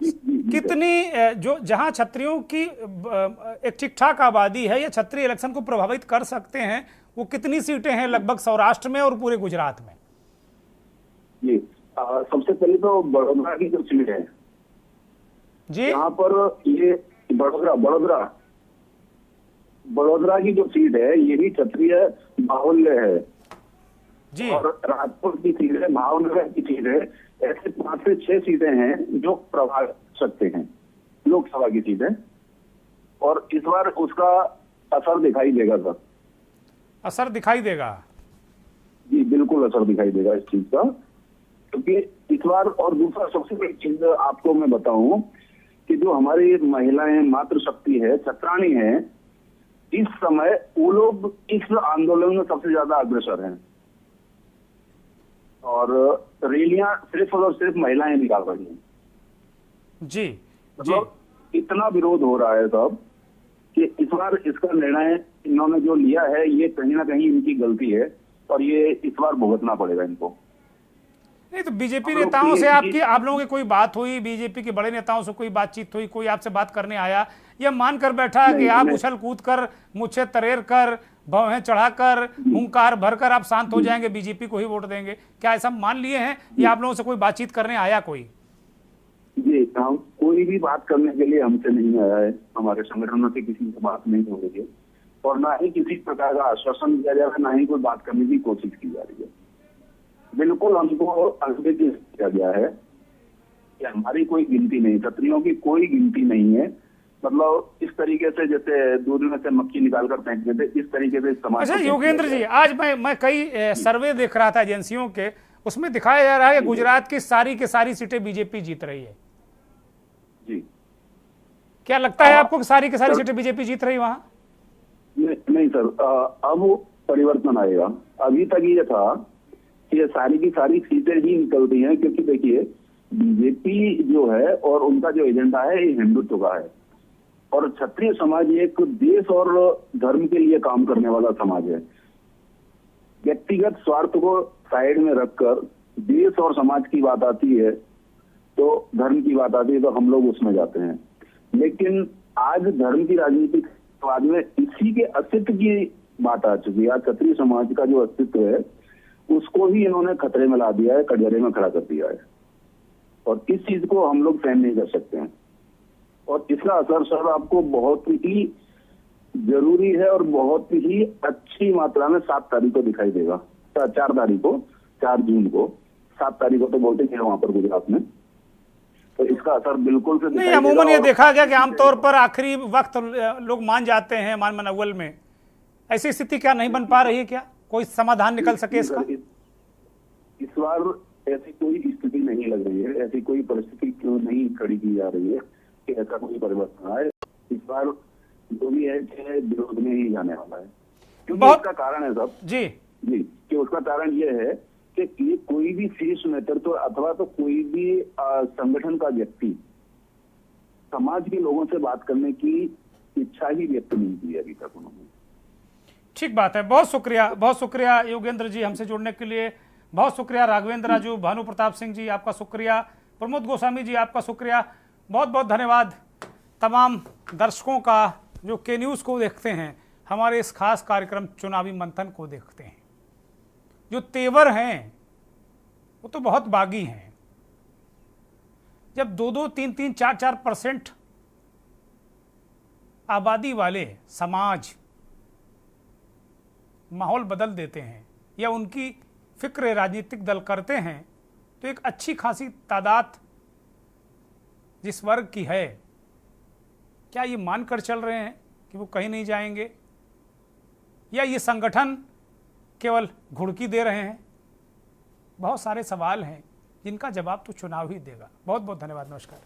Speaker 1: कितनी जो जहां क्षत्रियों की एक ठीक ठाक आबादी है, या क्षत्रिय इलेक्शन को प्रभावित कर सकते हैं, वो कितनी सीटें हैं लगभग सौराष्ट्र में और पूरे गुजरात में?
Speaker 12: जी, सबसे पहले तो बड़ोदरा की जो सीट है
Speaker 1: जी,
Speaker 12: यहाँ पर ये बड़ोदरा की जो सीट है ये भी क्षत्रिय बाहुल्य है
Speaker 1: जी,
Speaker 12: और राजकोट की सीट है, भावनगर की सीट है। ऐसे 5 से 6 सीटें हैं जो प्रभावित सकते हैं, लोकसभा की सीटें। और इस बार उसका असर दिखाई देगा सर।
Speaker 1: असर दिखाई देगा?
Speaker 12: जी बिल्कुल असर दिखाई देगा इस चीज का, क्योंकि इस बार, और दूसरा सबसे बड़ी चीज आपको मैं बताऊं कि जो हमारी महिलाएं मातृशक्ति है, छत्राणी है, इस समय वो लोग इस आंदोलन में सबसे ज्यादा अग्रसर हैं और रैलियां सिर्फ और सिर्फ महिलाएं निकाल रही हैं।
Speaker 1: जी
Speaker 12: मतलब इतना विरोध हो रहा है सब कि इस बार इसका निर्णय इन्होंने जो लिया है ये कहीं ना कहीं इनकी गलती है और ये इस बार भुगतना पड़ेगा इनको।
Speaker 1: नहीं तो बीजेपी नेताओं से आप लोगों की कोई बात हुई, बीजेपी के बड़े नेताओं से कोई बातचीत हुई, कोई आपसे बात करने आया, या मान कर बैठा कि आप उछल कूद कर, मुझे तरेर कर, भवें चढ़ाकर, हुंकार भरकर आप शांत हो जाएंगे, बीजेपी को ही वोट देंगे? क्या ऐसा मान लिए हैं या आप लोगों से कोई बातचीत करने आया कोई?
Speaker 12: जी हम कोई भी बात करने के लिए हमसे नहीं आया है, हमारे संगठनों से किसी से बात नहीं हो रही है और ना ही किसी प्रकार का आश्वासन दिया जा रहा है, ना ही कोई बात करने की कोशिश की जा रही है। बिल्कुल हमको अनभिज्ञ किया गया है कि हमारी कोई गिनती नहीं, क्षत्रियों की कोई गिनती नहीं है। मतलब इस तरीके से जैसे दूर में से मक्खी निकाल कर फेंक देते, इस तरीके से समाज।
Speaker 1: अच्छा योगेंद्र जी, आज मैं कई सर्वे देख रहा था एजेंसियों के, उसमें दिखाया जा रहा है कि गुजरात की सारी सीटें बीजेपी जीत रही है।
Speaker 12: जी
Speaker 1: क्या लगता है आपको कि सारी की सारी सीटें बीजेपी जीत रही वहां?
Speaker 12: नहीं सर, अब परिवर्तन आएगा। अभी तक ये था कि ये सारी की सारी सीटें ही निकलती हैं, क्योंकि देखिए बीजेपी जो है और उनका जो एजेंडा है ये हिंदुत्व का है और क्षत्रिय समाज एक देश और धर्म के लिए काम करने वाला समाज है। व्यक्तिगत स्वार्थ को साइड में रखकर देश और समाज की बात आती है तो धर्म की बात आती है तो हम लोग उसमें जाते हैं। लेकिन आज धर्म की राजनीति समाज में इसी के अस्तित्व की बात आ चुकी है। आज क्षत्रिय समाज का जो अस्तित्व है उसको ही इन्होंने खतरे में ला दिया है, कटघरे में खड़ा कर दिया है और इस चीज को हम लोग सहन नहीं कर सकते हैं। और इसका असर सर आपको बहुत ही जरूरी है और बहुत ही अच्छी मात्रा में 7 तारीख को दिखाई देगा। 4 तारीख को, 4 जून को, 7 तारीख को तो बोलते हैं वहां पर गुजरात में, तो इसका असर बिल्कुल से
Speaker 1: नहीं। अमूमन ये देखा गया कि आमतौर पर आखिरी वक्त लोग मान जाते हैं, मान अव्वल में। ऐसी स्थिति क्या नहीं बन पा रही है? क्या कोई समाधान निकल सके इसका?
Speaker 12: इस बार ऐसी कोई स्थिति नहीं लग रही है, ऐसी कोई परिस्थिति क्यों नहीं खड़ी की जा रही है कि ऐसा कोई परिवर्तन आए। इस बार जो भी है विरोध में ही जाने वाला है, क्योंकि उसका कारण है सब जी कि उसका कारण ये है कि ये कोई भी शीर्ष नेतृत्व अथवा तो कोई भी संगठन का व्यक्ति समाज के लोगों से बात करने की इच्छा ही व्यक्त नहीं की है अभी तक उन्होंने।
Speaker 1: ठीक बात है, बहुत शुक्रिया योगेंद्र जी हमसे जुड़ने के लिए। बहुत शुक्रिया राघवेंद्र राजू, भानु प्रताप सिंह जी आपका शुक्रिया, प्रमोद गोस्वामी जी आपका शुक्रिया, बहुत बहुत धन्यवाद। तमाम दर्शकों का जो के न्यूज़ को देखते हैं, हमारे इस खास कार्यक्रम चुनावी मंथन को देखते हैं, जो तेवर हैं वो तो बहुत बागी हैं। जब 2-2, 3-3, 4-4% आबादी वाले समाज माहौल बदल देते हैं या उनकी फिक्र राजनीतिक दल करते हैं, तो एक अच्छी खासी तादाद जिस वर्ग की है, क्या ये मानकर चल रहे हैं कि वो कहीं नहीं जाएंगे, या ये संगठन केवल घुड़की दे रहे हैं? बहुत सारे सवाल हैं जिनका जवाब तो चुनाव ही देगा। बहुत बहुत धन्यवाद, नमस्कार।